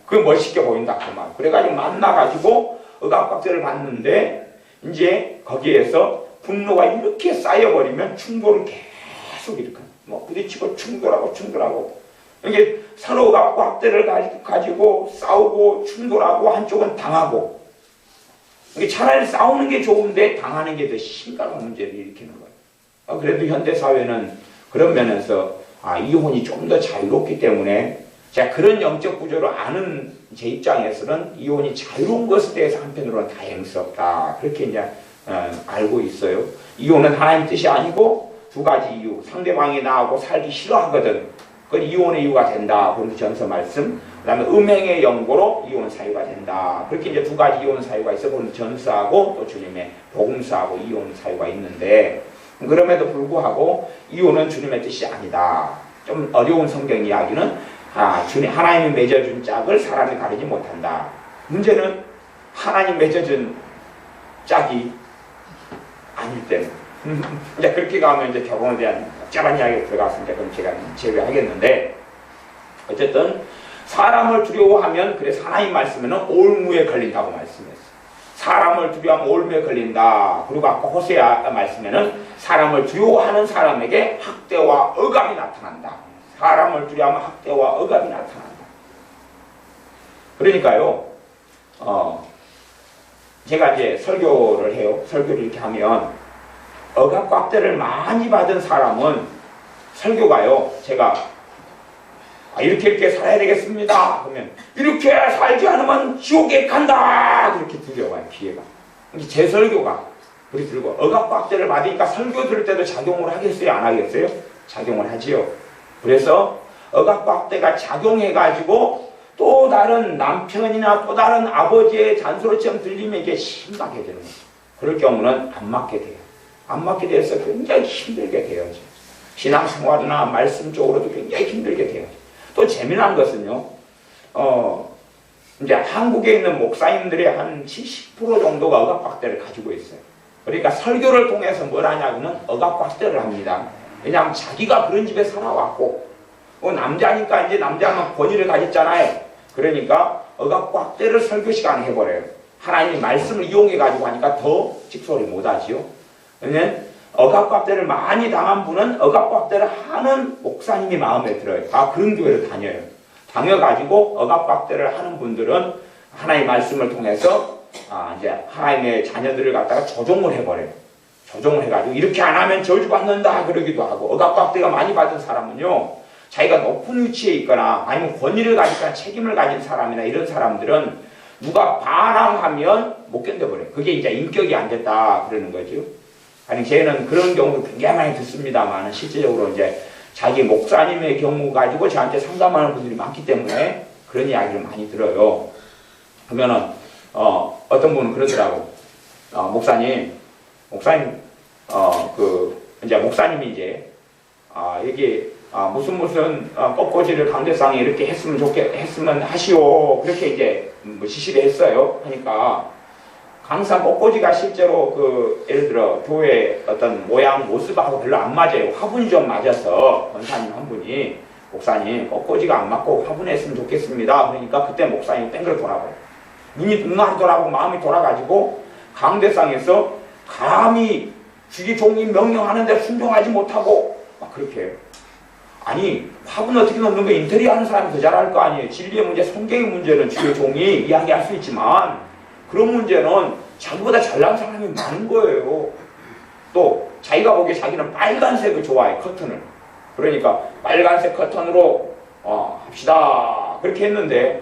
S1: 그게 멋있게 보인다 그 말. 그래가지고 만나가지고 억압박대를 받는데 이제 거기에서 분노가 이렇게 쌓여버리면 충돌을 계속 일으켜요. 뭐 부딪히고 충돌하고 이게 서로 억압박대를 가지고 싸우고 충돌하고 한쪽은 당하고 이게 차라리 싸우는 게 좋은데 당하는 게 더 심각한 문제를 일으키는 거예요. 그래도 현대사회는 그런 면에서 이혼이 좀 더 자유롭기 때문에 제가 그런 영적 구조를 아는 제 입장에서는 이혼이 자유로운 것에 대해서 한편으로는 다행스럽다. 그렇게 이제 알고 있어요. 이혼은 하나님 뜻이 아니고 두 가지 이유. 상대방이 나하고 살기 싫어하거든. 그건 이혼의 이유가 된다. 고린도전서 말씀. 그 다음에 음행의 연고로 이혼 사유가 된다. 그렇게 이제 두 가지 이혼 사유가 있어. 고린도전서하고 또 주님의 복음서하고 이혼 사유가 있는데 그럼에도 불구하고 이혼은 주님의 뜻이 아니다. 좀 어려운 성경 이야기는 주님 하나님이 맺어준 짝을 사람이 가리지 못한다. 문제는 하나님 맺어준 짝이 아닐 때는 이제 그렇게 가면 이제 결혼에 대한 복잡한 이야기가 들어갔으니까 그럼 제가 제외하겠는데 어쨌든 사람을 두려워하면 그래서 하나님 말씀에는 올무에 걸린다고 말씀했어요. 사람을 두려워하면 올무에 걸린다. 그리고 아까 호세아 말씀에는 사람을 두려워하는 사람에게 학대와 억압이 나타난다. 사람을 두려워하면 학대와 억압이 나타난다. 그러니까요, 제가 이제 설교를 해요. 설교를 이렇게 하면 억압과 학대를 많이 받은 사람은 설교가요, 제가 이렇게 살아야 되겠습니다. 그러면 이렇게 살지 않으면 지옥에 간다. 이렇게 들려와요, 기회가. 제 설교가 그렇게 들고 억압과 학대를 받으니까 설교 들을 때도 작용을 하겠어요, 안 하겠어요? 작용을 하지요. 그래서 억압과 학대가 작용해가지고 또 다른 남편이나 또 다른 아버지의 잔소리처럼 들리면 이게 심하게 되는 거죠. 그럴 경우는 안 맞게 돼요. 안 맞게 돼서 굉장히 힘들게 돼요. 신앙생활이나 말씀 쪽으로도 굉장히 힘들게 돼요. 또 재미난 것은요, 이제 한국에 있는 목사님들의 한 70% 정도가 억압박대를 가지고 있어요. 그러니까 설교를 통해서 뭘 하냐면 억압박대를 합니다. 왜냐하면 자기가 그런 집에 살아왔고, 남자니까 이제 남자는 권위를 가졌잖아요. 그러니까 억압박대를 설교 시간에 해버려요. 하나님 말씀을 이용해가지고 하니까 더 직소를 못하지요. 그러면 억압박대를 많이 당한 분은 억압박대를 하는 목사님이 마음에 들어요. 그런 교회를 다녀요. 다녀가지고 억압박대를 하는 분들은 하나님의 말씀을 통해서 이제 하나님의 자녀들을 갖다가 조종을 해버려요. 조종을 해가지고 이렇게 안 하면 저주받는다 그러기도 하고, 억압박대가 많이 받은 사람은요, 자기가 높은 위치에 있거나 아니면 권위를 가지거나 책임을 가진 사람이나 이런 사람들은 누가 반항하면 못 견뎌버려요. 그게 이제 인격이 안 됐다 그러는 거죠. 아니, 쟤는 그런 경우도 굉장히 많이 듣습니다만 실제적으로 이제 자기 목사님의 경우 가지고 저한테 상담하는 분들이 많기 때문에 그런 이야기를 많이 들어요. 그러면은 어떤 분은 그러더라고. 목사님 이제 목사님이 이제 여기 무슨 꺾어지를 강대상에 이렇게 했으면 하시오. 그렇게 이제 지시를 했어요. 하니까 강사 꺾어지가 실제로 예를 들어 교회 어떤 모양 모습하고 별로 안 맞아요. 화분이 좀 맞아서 권사님 한 분이 목사님 꺾어지가 안 맞고 화분했으면 좋겠습니다. 그러니까 그때 목사님이 땡글 돌아버려요. 눈이 돌아가고 마음이 돌아가지고 강대상에서 감히 주기 종이 명령하는데 순종하지 못하고 막 그렇게 해요. 아니, 화분 어떻게 넣는 거 인테리어 하는 사람이 더 잘할 거 아니에요. 진리의 문제, 성경의 문제는 주의 종이 이야기할 수 있지만 그런 문제는 자기보다 잘난 사람이 많은 거예요. 또 자기가 보기에 자기는 빨간색을 좋아해, 커튼을. 그러니까 빨간색 커튼으로 합시다 그렇게 했는데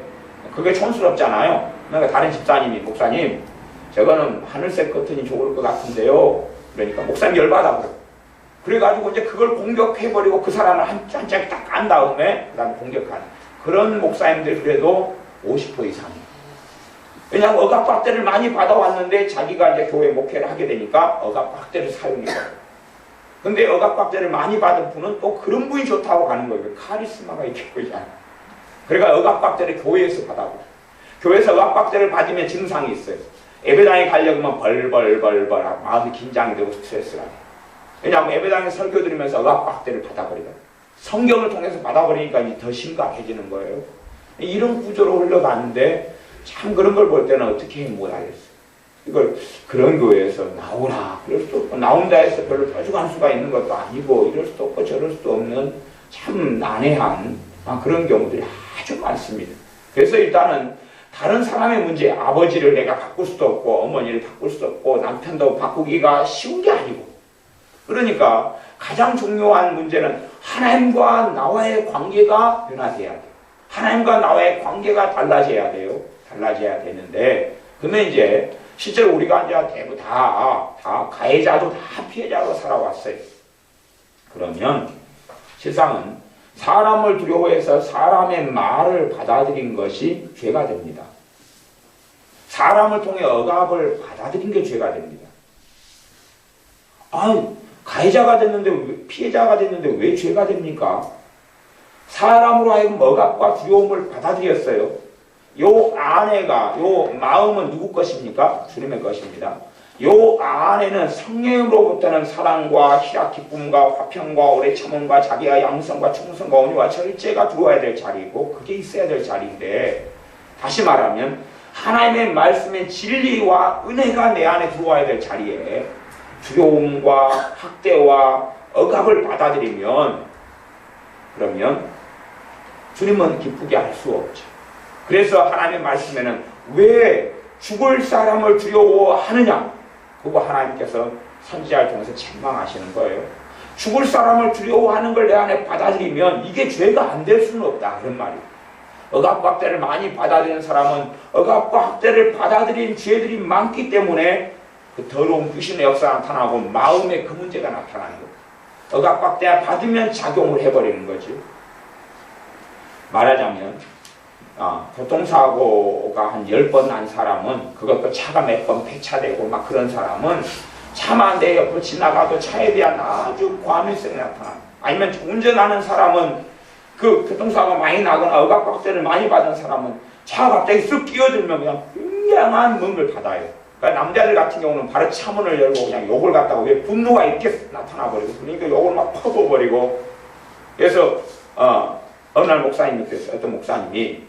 S1: 그게 촌스럽잖아요. 그러니까 다른 집사님이 목사님 저거는 하늘색 커튼이 좋을 것 같은데요. 그러니까 목사님 열받아 그래. 그래가지고 이제 그걸 공격해버리고 그 사람을 한 짝씩 딱 깐 다음에 그 다음에 공격하는 그런 목사님들 그래도 50% 이상이에요. 왜냐하면 억압박대를 많이 받아왔는데 자기가 이제 교회 목회를 하게 되니까 억압박대를 사용해요. 근데 억압박대를 많이 받은 분은 또 그런 분이 좋다고 가는 거예요. 카리스마가 있게 보이잖아요. 그러니까 억압박대를 교회에서 받아보고 교회에서 억압박대를 받으면 증상이 있어요. 예배당에 가려면 벌벌벌벌 마음이 긴장이 되고 스트레스가 돼요. 왜냐하면 예배당에 설교 들으면서 억압박대를 받아버리거든요. 성경을 통해서 받아버리니까 더 심각해지는 거예요. 이런 구조로 흘러가는데 참 그런 걸 볼 때는 어떻게 못하겠어요. 이걸 그런 교회에서 나오나 그럴 수도 없고 나온다 해서 별로 뾰족한 수가 있는 것도 아니고 이럴 수도 없고 저럴 수도 없는 참 난해한 그런 경우들이 아주 많습니다. 그래서 일단은 다른 사람의 문제, 아버지를 내가 바꿀 수도 없고 어머니를 바꿀 수도 없고 남편도 바꾸기가 쉬운 게 아니고 그러니까 가장 중요한 문제는 하나님과 나와의 관계가 변화돼야 돼요. 하나님과 나와의 관계가 달라져야 돼요. 달라져야 되는데 근데 이제 실제로 우리가 이제 대부분 다 가해자도 다 피해자로 살아왔어요. 그러면 세상은 사람을 두려워해서 사람의 말을 받아들인 것이 죄가 됩니다. 사람을 통해 억압을 받아들인 게 죄가 됩니다. 가해자가 됐는데 피해자가 됐는데 왜 죄가 됩니까? 사람으로 하여금 억압과 두려움을 받아들였어요. 요 아내가 요 마음은 누구 것입니까? 주님의 것입니다. 요 안에는 성령으로부터는 사랑과 희락 기쁨과 화평과 오래 참음과 자기와 양성과 충성과 온유와 절제가 들어와야 될 자리이고 그게 있어야 될 자리인데 다시 말하면 하나님의 말씀의 진리와 은혜가 내 안에 들어와야 될 자리에 두려움과 학대와 억압을 받아들이면 그러면 주님은 기쁘게 할 수 없죠. 그래서 하나님의 말씀에는 왜 죽을 사람을 두려워하느냐? 그거 하나님께서 선지자를 통해서 책망하시는 거예요. 죽을 사람을 두려워하는 걸 내 안에 받아들이면 이게 죄가 안 될 수는 없다. 그런 말이에요. 억압과 학대를 많이 받아들이는 사람은 억압과 학대를 받아들인 죄들이 많기 때문에 그 더러운 귀신의 역사가 나타나고 마음에 그 문제가 나타나는 거예요. 억압과 학대 받으면 작용을 해버리는 거지. 말하자면 교통사고가 한 10번 난 사람은 그것도 차가 몇 번 폐차되고 막 그런 사람은 차만 내 옆으로 지나가도 차에 대한 아주 과민성이 나타나. 아니면 운전하는 사람은 그 교통사고가 많이 나거나 억압박대를 많이 받은 사람은 차가 갑자기 쑥 끼어들면 그냥 굉장한 뭔가를 받아요. 그러니까 남자들 같은 경우는 바로 차문을 열고 그냥 욕을 갖다가 왜 분노가 이렇게 나타나버리고 그러니까 욕을 막 퍼부어버리고 그래서 어느 날 목사님께서 어떤 목사님이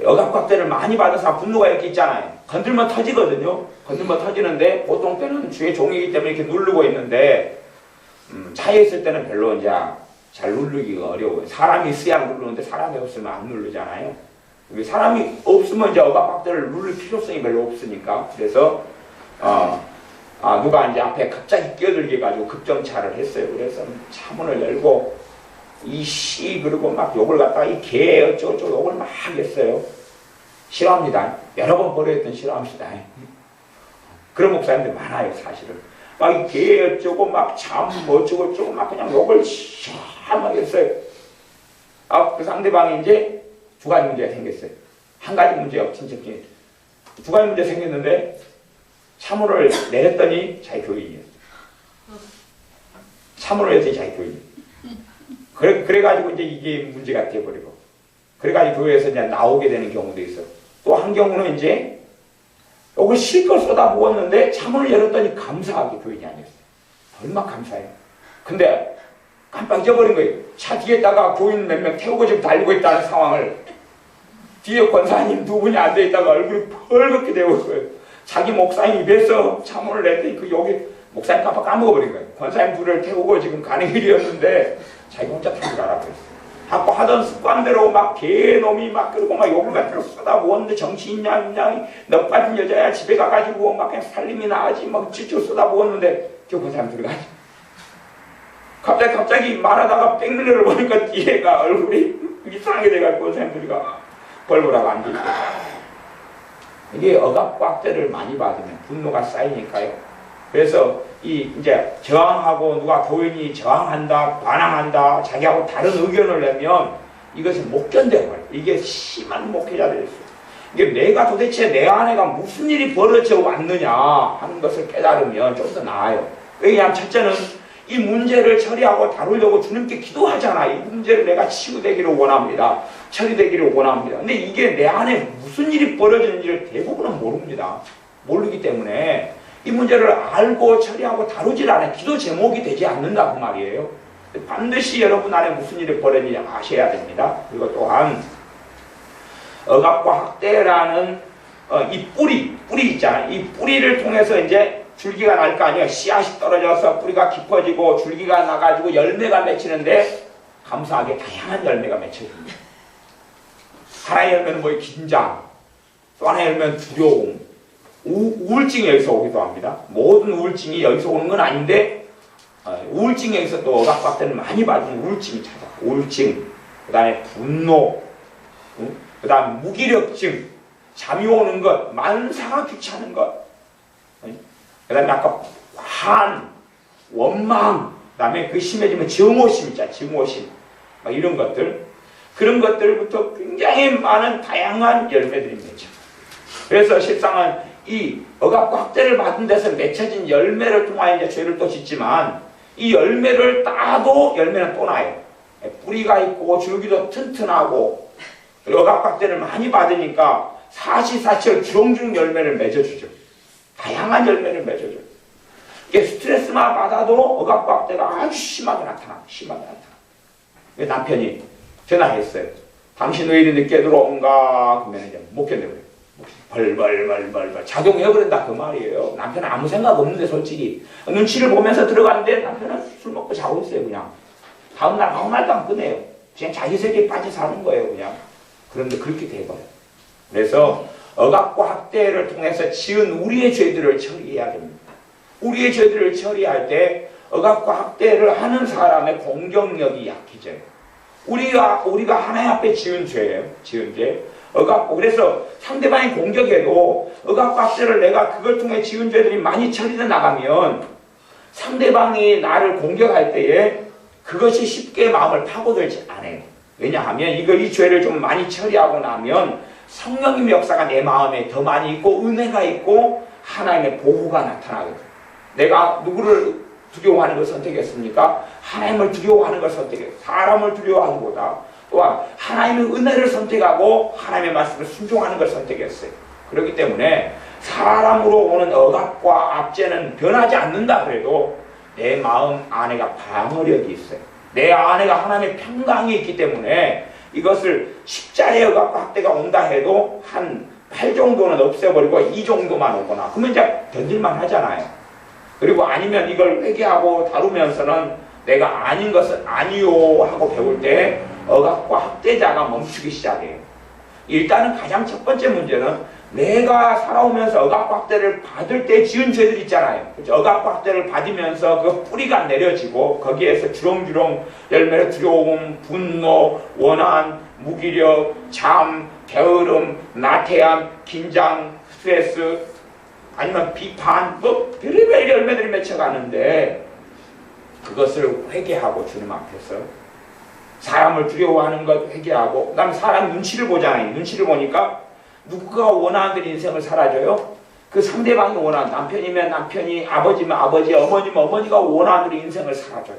S1: 억압박대를 많이 받은 사람 분노가 이렇게 있잖아요. 건들면 터지거든요. 건들면 터지는데 보통 때는 주의 종이기 때문에 이렇게 누르고 있는데 차에 있을 때는 별로 이제 잘 누르기가 어려워요. 사람이 있어야 누르는데 사람이 없으면 안 누르잖아요. 사람이 없으면 이제 억압박대를 누를 필요성이 별로 없으니까 그래서 누가 이제 앞에 갑자기 끼어들게 가지고 급정차를 했어요. 그래서 차문을 열고 이씨 그리고 막 욕을 갖다가 이 개 어쩌고저쩌고 욕을 막 했어요. 싫어합니다. 여러 번 버려했던 싫어합니다. 그런 목사님들 많아요. 사실은 막 이 개 어쩌고 막 참 어쩌고저쩌고 막 그냥 욕을 심하게 했어요. 그 상대방이 이제 두 가지 문제가 생겼어요. 한 가지 문제가 진짜 두 가지 문제 생겼는데 참으로 내렸더니 자기 교인이었어요. 참으로 했더니 자기 교인이었어요. 그래가지고 이제 이게 문제가 돼버리고 그래가지고 교회에서 이제 나오게 되는 경우도 있어. 또 한 경우는 이제 욕을 실컷 쏟아부었는데 차문을 열었더니 감사하게 교인이 아니었어요. 얼마나 감사해요. 근데 깜빡 잊어버린 거예요. 차 뒤에다가 교인 몇 명 태우고 지금 달리고 있다는 상황을 뒤에 권사님 두 분이 앉아있다가 얼굴이 펄겋게 되고 있어요. 자기 목사님 입에서 차문을 냈더니 그 욕이 목사님 깜빡 까먹어버린 거예요. 권사님 둘을 태우고 지금 가는 길이었는데 자기 혼자 타고 가라고 했어요. 자꾸 하던 습관대로 막 개놈이 막 그러고 막 욕을 갖다가 쏟아부었는데 정치 있냐 너 빠진 여자야 집에 가가지고 막 그냥 살림이나 하지 막 찔찔 쏟아부었는데 그 사람 들어가지. 갑자기 말하다가 뺑글레를 보니까 뒤에가 얼굴이 이상하게 돼가지고 그 사람들이가 벌벌하고 앉아있고 이게 억압과 학대를 많이 받으면 분노가 쌓이니까요. 그래서 이제 저항하고 누가 교인이 저항한다, 반항한다, 자기하고 다른 의견을 내면 이것을 못 견뎌버려요. 이게 심한 목회자들이 있어요. 이게 내가 도대체 내 안에가 무슨 일이 벌어져 왔느냐 하는 것을 깨달으면 좀 더 나아요. 왜냐하면 첫째는 이 문제를 처리하고 다루려고 주님께 기도하잖아. 이 문제를 내가 치유되기를 원합니다. 처리되기를 원합니다. 근데 이게 내 안에 무슨 일이 벌어지는지를 대부분은 모릅니다. 모르기 때문에 이 문제를 알고 처리하고 다루질 않아요. 기도 제목이 되지 않는다 그 말이에요. 반드시 여러분 안에 무슨 일이 벌어지는지 아셔야 됩니다. 그리고 또한 억압과 학대라는 이 뿌리 있잖아요. 이 뿌리를 통해서 이제 줄기가 날 거 아니에요. 씨앗이 떨어져서 뿌리가 깊어지고 줄기가 나가지고 열매가 맺히는데 감사하게 다양한 열매가 맺혀집니다. 하나의 열매는 뭐예요? 긴장, 또 하나의 열매는 두려움, 우울증이 여기서 오기도 합니다. 모든 우울증이 여기서 오는 건 아닌데 우울증이 여기서 또 억압과 학대를 많이 받은 우울증이 찾아. 우울증, 그 다음에 분노, 그 다음 무기력증, 잠이 오는 것, 만사가 귀찮은 것, 그 다음에 아까 원망, 그 다음에 그 심해지면 증오심 있잖아요. 증오심. 이런 것들. 그런 것들부터 굉장히 많은 다양한 열매들이 맺혀. 그래서 실상은 이 억압과 학대를 받은 데서 맺혀진 열매를 통하여 이제 죄를 또 짓지만 이 열매를 따도 열매는 또 나요. 뿌리가 있고 줄기도 튼튼하고 억압과 학대를 많이 받으니까 사시사철 주렁주렁 열매를 맺어주죠. 다양한 열매를 맺어줘요. 이게 스트레스만 받아도 억압과 학대가 아주 심하게 나타나. 남편이 전화했어요. 당신 왜 이리 늦게 들어온가? 그러면 이제 못 견뎌버려요. 벌벌 작용해버린다 그 말이에요. 남편은 아무 생각 없는데 솔직히 눈치를 보면서 들어갔는데 남편은 술 먹고 자고 있어요. 그냥 다음날 아무 말도 안 꺼내요. 그냥 자기 세계에 빠져 사는 거예요. 그냥. 그런데 그렇게 돼버려요. 그래서 억압과 학대를 통해서 지은 우리의 죄들을 처리해야 됩니다. 우리의 죄들을 처리할 때 억압과 학대를 하는 사람의 공격력이 약해져요. 우리가 하나님 앞에 지은 죄예요. 지은 죄. 억압, 그래서 상대방이 공격해도 억압과 학대를 내가 그걸 통해 지은 죄들이 많이 처리돼 나가면 상대방이 나를 공격할 때에 그것이 쉽게 마음을 파고들지 않아요. 왜냐하면 이 죄를 좀 많이 처리하고 나면 성령님의 역사가 내 마음에 더 많이 있고 은혜가 있고 하나님의 보호가 나타나거든요. 내가 누구를 두려워하는 걸 선택했습니까? 하나님을 두려워하는 걸 선택했어요. 사람을 두려워하기보다 또한 하나님의 은혜를 선택하고 하나님의 말씀을 순종하는 걸 선택했어요. 그렇기 때문에 사람으로 오는 억압과 압제는 변하지 않는다 그래도 내 마음 안에가 방어력이 있어요. 내 안에가 하나님의 평강이 있기 때문에 이것을 십자의 억압과 학대가 온다 해도 한 8 정도는 없애버리고 2 정도만 오거나 그러면 이제 견딜만 하잖아요. 그리고 아니면 이걸 회개하고 다루면서는 내가 아닌 것은 아니요 하고 배울 때 억압과 학대자가 멈추기 시작해요. 일단은 가장 첫 번째 문제는 내가 살아오면서 억압과 학대를 받을 때 지은 죄들 있잖아요. 그렇죠? 억압과 학대를 받으면서 그 뿌리가 내려지고 거기에서 주렁주렁 열매를 두려움, 분노, 원한, 무기력, 잠, 게으름, 나태함, 긴장, 스트레스 아니면 비판 뭐 별의별 열매들이 맺혀가는데 그것을 회개하고 주님 앞에서 사람을 두려워하는 것 회개하고 그 다음에 사람 눈치를 보잖아요. 눈치를 보니까 누가 원하는 대로 인생을 살아줘요? 그 상대방이 원하는 남편이면 남편이 아버지면 아버지 어머니면 어머니가 원하는 대로 인생을 살아줘요.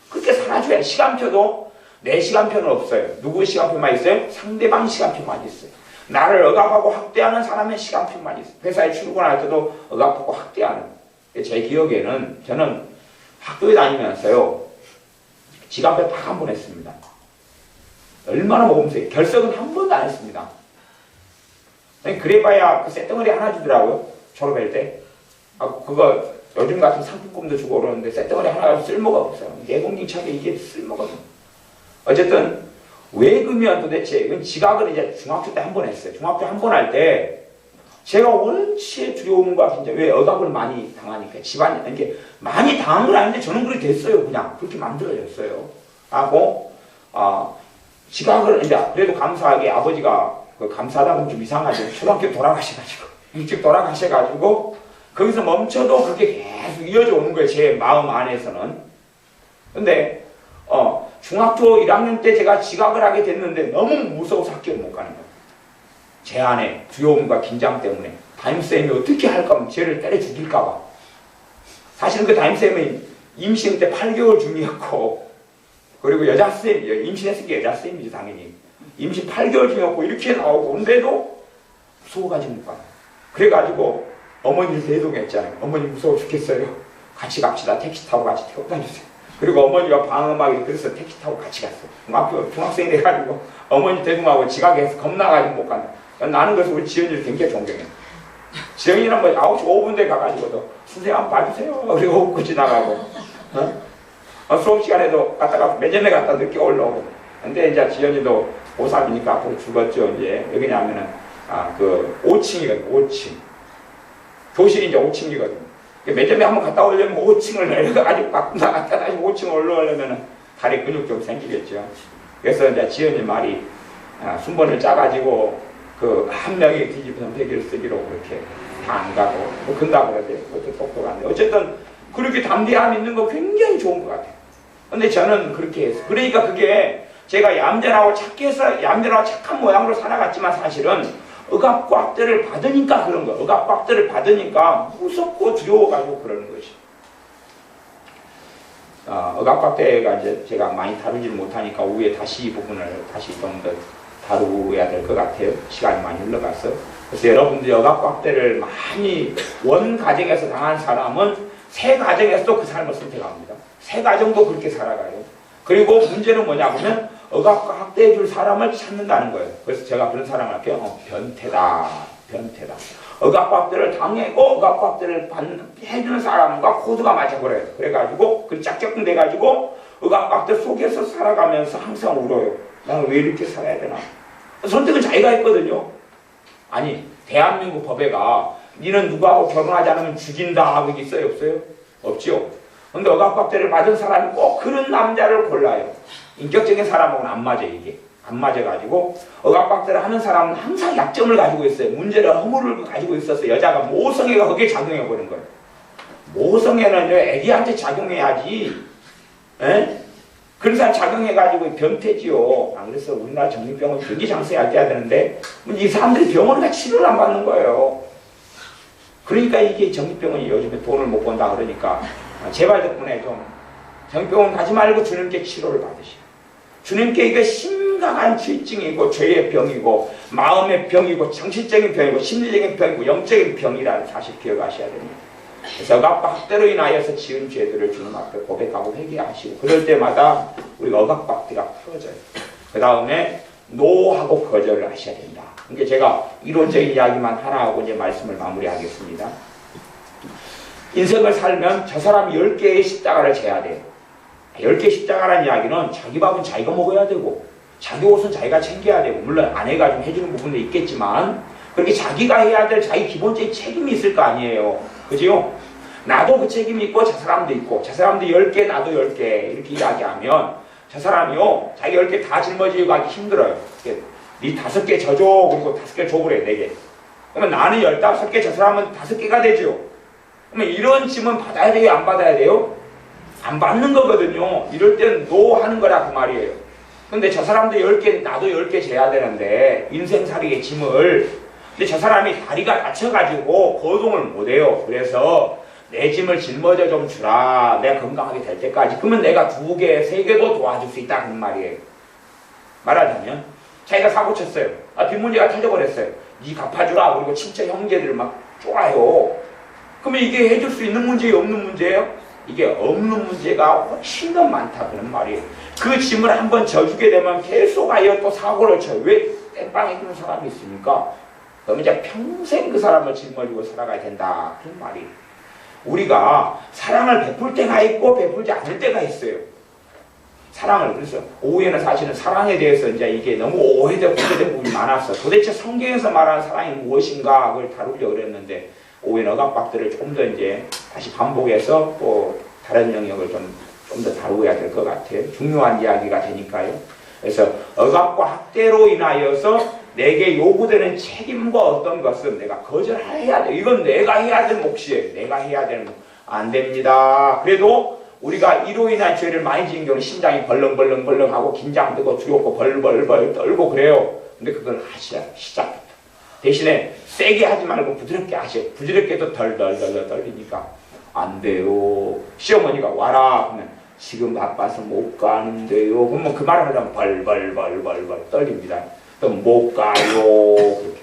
S1: 그렇게 살아줘야 시간표도 내 시간표는 없어요. 누구의 시간표만 있어요? 상대방 시간표만 있어요. 나를 억압하고 학대하는 사람의 시간표만 있어요. 회사에 출근할 때도 억압하고 학대하는. 제 기억에는 저는 학교에 다니면서요. 지갑에 딱 한 번 했습니다. 얼마나 모범수예요. 결석은 한 번도 안 했습니다. 그래봐야 그 쇳덩어리 하나 주더라고요. 졸업할 때. 그거 요즘 같은 상품권도 주고 그러는데 쇳덩어리 하나 쓸모가 없어요. 예공직차게 이게 쓸모가 없어요. 어쨌든 왜 그러면 도대체 이건 지각을 이제 중학교 때 한 번 했어요. 중학교 한 번 할 때 제가 원체 두려움과 진짜 왜 억압을 많이 당하니까 집안 이게 많이 당한 건 아닌데 저는 그렇게 됐어요. 그냥 그렇게 만들어졌어요. 하고 지각을 이제 그래도 감사하게 아버지가 그 감사하다면 좀 이상하죠. 초등학교 돌아가셔가지고 일찍 돌아가셔가지고 거기서 멈춰도 그게 계속 이어져 오는 거예요. 제 마음 안에서는. 근데 중학교 1학년 때 제가 지각을 하게 됐는데 너무 무서워서 학교를 못 가는 거예요. 제 안에 두려움과 긴장 때문에 담임쌤이 어떻게 할까, 쟤를 때려 죽일까 봐. 사실은 그 담임쌤은 임신 때 8개월 중이었고, 그리고 여자쌤, 임신했으니까 여자쌤이지 당연히. 임신 8개월 중이었고 이렇게 나오고 근데도 무서워가지고 못 가요. 그래가지고 어머니를 대동했잖아요. 어머니 무서워 죽겠어요. 같이 갑시다. 택시 타고 같이 태워다 주세요. 그리고 어머니가 방음하기 그래서 택시 타고 같이 갔어요. 중학생이 돼가지고 어머니 대동하고 지각해서 겁나가지고 못 간다. 나는 그래서 우리 지연이를 굉장히 존경해. 지연이는 뭐 9시 5분대 가가지고도 선생님 한번 봐주세요. 그리고 웃고 지나가고. 수업 시간에도 갔다가 매점에 갔다 늦게 올라오고. 근데 이제 지연이도 고3이니까 앞으로 죽었죠. 이제 여기냐면은 그 5층이거든. 5층. 교실이 이제 5층이거든. 매점에 한번 갔다 오려면 5층을 내려가지고 갔다 다시 5층 올라오려면 다리 근육 좀 생기겠죠. 그래서 이제 지연이 말이 순번을 짜가지고 그 한 명이 뒤집어서 대기를 쓰기로 그렇게 다 안 가고 뭐 근다 그러대요. 그것도 똑똑한데 어쨌든 그렇게 담대함 있는 거 굉장히 좋은 것 같아요. 근데 저는 그렇게 해서 그러니까 그게 제가 얌전하고 착해서 얌전하고 착한 모양으로 살아갔지만 사실은 억압과 학대를 받으니까 그런 거예요. 억압과 학대를 받으니까 무섭고 두려워가지고 그러는 것이. 억압과 학대가 이제 제가 많이 다루지 못하니까 후에 다시 이 부분을 다시 좀 더 다루어야 될 것 같아요. 시간이 많이 흘러가서. 그래서 여러분들이 억압과 학대를 많이 원 가정에서 당한 사람은 새 가정에서도 그 삶을 선택합니다. 새 가정도 그렇게 살아가요. 그리고 문제는 뭐냐면 억압과 학대해 줄 사람을 찾는다는 거예요. 그래서 제가 그런 사람을 할게요. 변태다. 변태다. 억압과 학대를 당하고 억압과 학대를 해주는 사람과 코드가 맞아버려요. 그래가지고 그 짝짝꿍 돼가지고 억압과 학대 속에서 살아가면서 항상 울어요. 나는 왜 이렇게 살아야 되나. 선택은 자기가 했거든요. 아니 대한민국 법에가 니는 누구하고 결혼하지 않으면 죽인다 그게 있어요? 없어요? 없죠. 근데 억압학대를 받은 사람이 꼭 그런 남자를 골라요. 인격적인 사람하고는 안 맞아요. 이게 안 맞아가지고 억압학대를 하는 사람은 항상 약점을 가지고 있어요. 문제를 허물을 가지고 있어서 여자가 모성애가 거기에 작용해버린 거예요. 모성애는요 애기한테 작용해야지. 에? 그런 사람 작용해가지고 변태지요. 그래서 우리나라 정신병원 굉장히 장세할 때 해야 되는데 이 사람들이 병원을 다 치료를 안 받는 거예요. 그러니까 이게 정신병원이 요즘에 돈을 못 번다 그러니까 제발 덕분에 좀 정신병원 가지 말고 주님께 치료를 받으시오. 주님께 이게 심각한 죄증이고 죄의 병이고 마음의 병이고 정신적인 병이고 심리적인 병이고 영적인 병이라는 사실 기억하셔야 됩니다. 그래서 억압과 학대로 인하여서 지은 죄들을 주님 앞에 고백하고 회개하시고 그럴 때마다 우리가 억압과 학대가 풀어져요. 그 다음에 노하고 거절을 하셔야 된다. 그러니까 제가 이론적인 이야기만 하나 하고 이제 말씀을 마무리하겠습니다. 인생을 살면 저 사람이 10개의 십자가를 져야 돼요. 10개의 십자가라는 이야기는 자기 밥은 자기가 먹어야 되고 자기 옷은 자기가 챙겨야 되고 물론 아내가 좀 해주는 부분도 있겠지만 그렇게 자기가 해야 될 자기 기본적인 책임이 있을 거 아니에요. 그죠? 나도 그 책임이 있고 저 사람도 있고 저 사람도 10개 나도 10개 이렇게 이야기하면 저 사람이요 자기 10개 다 짊어지고 가기 힘들어요. 네 5개 져줘 그리고 5개 줘 그래 4개. 그러면 나는 15개 저 사람은 5개가 되죠. 그러면 이런 짐은 받아야 돼요 안 받아야 돼요? 안 받는 거거든요. 이럴 때는 노 하는 거라 그 말이에요. 근데 저 사람도 10개 나도 10개 져야 되는데 인생살이의 짐을 근데 저 사람이 다리가 다쳐가지고 거동을 못해요. 그래서 내 짐을 짊어져 좀 주라. 내가 건강하게 될 때까지. 그러면 내가 2개, 3개도 도와줄 수 있다. 그런 말이에요. 말하자면 자기가 사고 쳤어요. 뒷문제가 터져버렸어요. 니 갚아주라. 그리고 친척 형제들 막 쪼아요. 그러면 이게 해줄 수 있는 문제예요? 없는 문제예요? 이게 없는 문제가 훨씬 더 많다. 그런 말이에요. 그 짐을 한번 져주게 되면 계속하여 또 사고를 쳐요. 왜 땜빵 해주는 사람이 있습니까? 그럼 이제 평생 그 사람을 짊어지고 살아가야 된다. 그런 말이에요. 우리가 사랑을 베풀 때가 있고 베풀지 않을 때가 있어요. 사랑을 그래서 오후에는 사실은 사랑에 대해서 이제 이게 너무 오해되고 오해된 부분이 많았어. 도대체 성경에서 말하는 사랑이 무엇인가 그걸 다루려고 그랬는데 오후에는 억압박들을 좀 더 이제 다시 반복해서 또 다른 영역을 좀 더 다루어야 될 것 같아요. 중요한 이야기가 되니까요. 그래서 억압과 학대로 인하여서 내게 요구되는 책임과 어떤 것은 내가 거절해야 돼. 이건 내가 해야 될 몫이에요. 내가 해야 되는 몫. 안 됩니다. 그래도 우리가 이로 인한 죄를 많이 지은 경우는 심장이 벌렁벌렁벌렁하고 긴장되고 두렵고 벌벌벌 떨고 그래요. 근데 그걸 하셔야 시작부터. 대신에 세게 하지 말고 부드럽게 하셔요. 부드럽게도 덜덜덜 떨리니까 안 돼요. 시어머니가 와라 하면 지금 바빠서 못 가는데요. 그러면 그 말을 하려면 벌벌벌벌 떨립니다. 또 못 가요. 그렇게.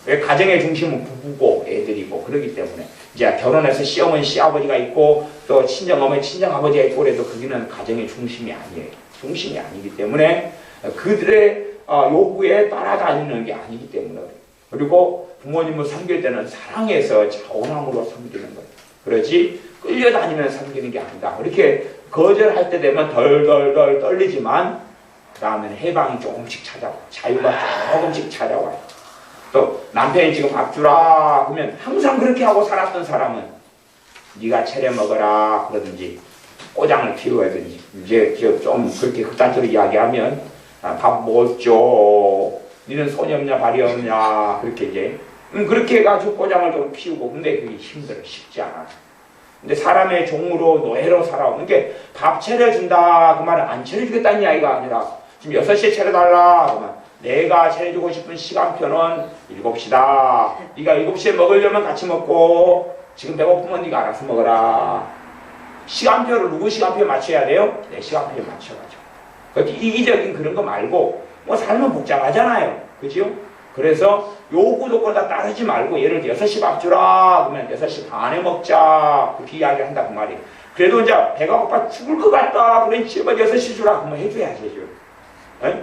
S1: 왜 가정의 중심은 부부고 애들이고 그러기 때문에 이제 결혼해서 시어머니 시아버지가 있고 또 친정어머니 친정아버지가 있고 그래도 거기는 가정의 중심이 아니에요. 중심이 아니기 때문에 그들의 요구에 따라다니는 게 아니기 때문에 그리고 부모님을 섬길 때는 사랑해서 자원함으로 섬기는 거예요. 그러지 끌려다니면서 섬기는 게 아니다. 그렇게 거절할 때 되면 덜덜덜 떨리지만 그 다음에는 해방이 조금씩 찾아와요. 자유가 조금씩 찾아와요. 또 남편이 지금 밥 주라 그러면 항상 그렇게 하고 살았던 사람은 네가 차려 먹어라 그러든지 꼬장을 피우든지 이제 좀 그렇게 극단적으로 이야기하면 밥 못 줘. 니는 손이 없냐 발이 없냐 그렇게 이제 그렇게 해가지고 꼬장을 좀 피우고 근데 그게 힘들어 쉽지 않아. 근데 사람의 종으로 노예로 살아오는 게 밥 차려준다 그 말은 안 차려주겠다는 이야기가 아니라 지금 6시에 차려달라 그러면 내가 차려주고 싶은 시간표는 7시다. 네가 7시에 먹으려면 같이 먹고 지금 배고프면 네가 알아서 먹어라. 시간표를 누구 시간표에 맞춰야 돼요? 내 시간표에 맞춰가지고. 그렇게 이기적인 그런 거 말고 뭐 삶은 복잡하잖아요. 그죠? 그래서 요구 조건 다 따르지 말고 예를 들어 6시 밥 주라 그러면 6시 반에 먹자 그렇게 이야기를 한다 그 말이에요. 그래도 이제 배가 고파 죽을 것 같다 그러니 제발 6시 주라 그러면 해줘야죠.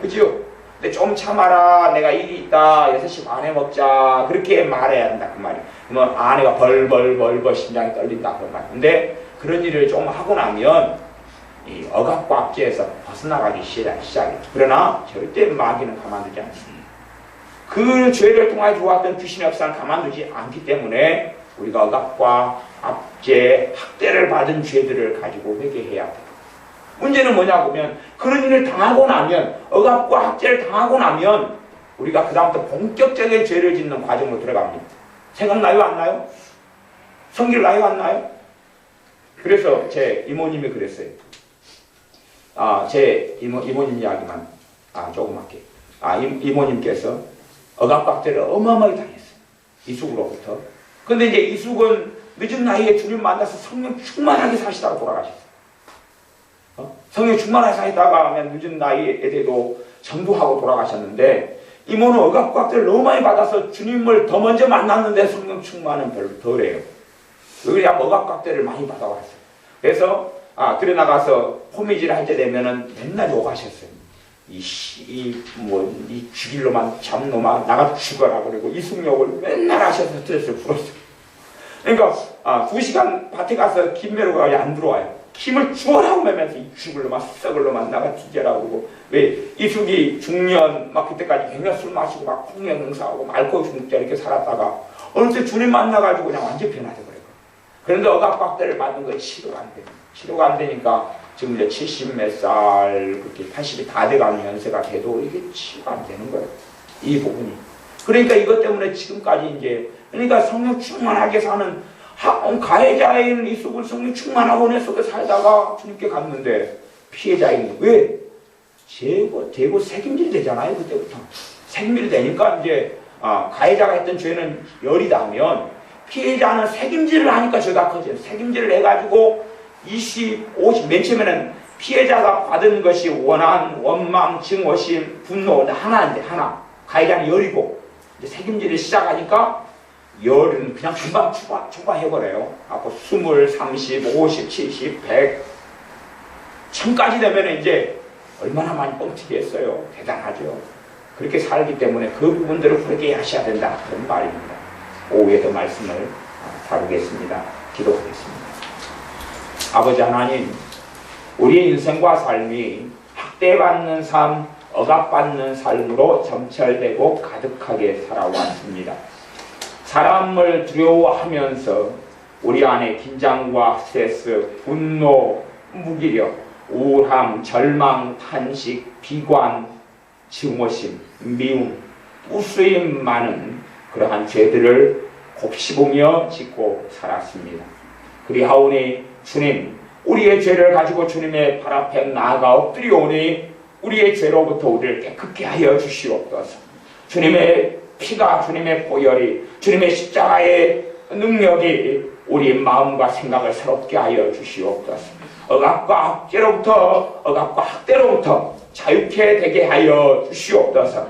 S1: 그죠? 근데 좀 참아라 내가 일이 있다 6시 반에 먹자 그렇게 말해야 한다 그 말이에요. 그러면 아내가 벌벌벌벌 심장이 떨린다 그런 말. 근데 그런 일을 좀 하고 나면 이 억압과 압제에서 벗어나가기 시작해요. 그러나 절대 마귀는 가만두지 않습니다. 그 죄를 통하여 들어왔던 귀신의 역사는 가만두지 않기 때문에 우리가 억압과 압제, 학대를 받은 죄들을 가지고 회개해야 돼요. 문제는 뭐냐고 하면 그런 일을 당하고 나면 억압과 학대를 당하고 나면 우리가 그 다음부터 본격적인 죄를 짓는 과정으로 들어갑니다. 생각나요? 안 나요? 성질 나요? 안 나요? 그래서 제 이모님이 그랬어요. 제 이모님 이야기만 조금 할게요. 이모님께서 억압과 학대를 어마어마하게 당했어요. 이숙으로부터. 근데 이제 이숙은 늦은 나이에 주님 만나서 성령 충만하게 사시다가 돌아가셨어요. 성령 충만하게 사시다가 늦은 나이에도 전도하고 돌아가셨는데 이모는 억압과 학대를 너무 많이 받아서 주님을 더 먼저 만났는데 성령 충만은 별로 덜해요. 그냥 억압과 학대를 많이 받아왔어요. 그래서 들에 나가서 호미질 할 때 되면은 맨날 욕하셨어요. 이 죽일 놈만 잡놈만 나가 죽어라 그러고 이숙욕을 맨날 하셔서 스트레스를 풀었어요. 그러니까 2시간 밭에 가서 김매로가 안 들어와요. 힘을 주어라고 하면서 이 죽을 놈만 썩을 놈만 나가 뒤져라 그러고 왜 이숙이 중년 막 그때까지 굉장히 술 마시고 막 폭력 행사하고 알코올 중독자 이렇게 살았다가 어느 때 주님 만나가지고 그냥 완전 변화돼 버려요. 그런데 억압박대를 받는 건 치료가 안 돼요. 치료가 안 되니까 지금 이제 70 몇 살, 그렇게 80이 다 돼가는 연세가 돼도 이게 치료가 안 되는 거예요. 이 부분이. 그러니까 이것 때문에 지금까지 이제, 그러니까 성령 충만하게 사는 가해자인 이숙을 성령 충만하고 내 속에 살다가 주님께 갔는데 피해자인, 왜? 재고 책임질 되잖아요, 그때부터. 책임질 되니까 이제, 가해자가 했던 죄는 열이 나면 피해자는 책임질을 하니까 죄가 커져요. 책임질을 해가지고 20, 50, 맨 처음에는 피해자가 받은 것이 원한, 원망, 증오심, 분노, 하나인데, 하나. 가해자는 열이고, 이제 책임질을 시작하니까 열은 그냥 금방 초과해버려요. 앞으로 20, 30, 50, 70, 100, 1000까지 되면 이제 얼마나 많이 뻥튀기했어요. 대단하죠. 그렇게 살기 때문에 그 부분들을 그렇게 하셔야 된다. 그런 말입니다. 오후에도 말씀을 다루겠습니다. 기도하겠습니다. 아버지 하나님, 우리의 인생과 삶이 학대받는 삶, 억압받는 삶으로 점철되고 가득하게 살아왔습니다. 사람을 두려워하면서 우리 안에 긴장과 스트레스, 분노, 무기력, 우울함, 절망, 탄식, 비관, 증오심, 미움, 무수히 많은 그러한 죄들을 곱씹으며 짓고 살았습니다. 그리하오니 주님, 우리의 죄를 가지고 주님의 발 앞에 나아가 엎드리오니 우리의 죄로부터 우리를 깨끗게 하여 주시옵소서. 주님의 피가, 주님의 보혈이, 주님의 십자가의 능력이 우리 마음과 생각을 새롭게 하여 주시옵소서. 억압과 학대로부터 자유케 되게 하여 주시옵소서.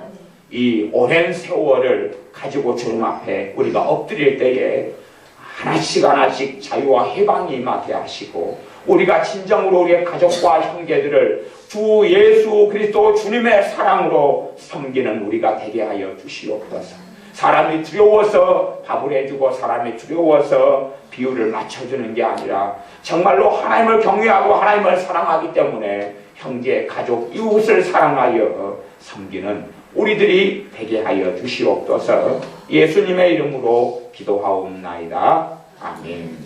S1: 이 오랜 세월을 가지고 주님 앞에 우리가 엎드릴 때에 하나씩 자유와 해방이 임하게 하시고, 우리가 진정으로 우리의 가족과 형제들을 주 예수 그리스도 주님의 사랑으로 섬기는 우리가 되게 하여 주시옵소서. 사람이 두려워서 밥을 해주고 사람이 두려워서 비유를 맞춰주는 게 아니라 정말로 하나님을 경외하고 하나님을 사랑하기 때문에 형제, 가족, 이웃을 사랑하여 섬기는 우리들이 되게 하여 주시옵소서. 예수님의 이름으로 기도하옵나이다. 아멘.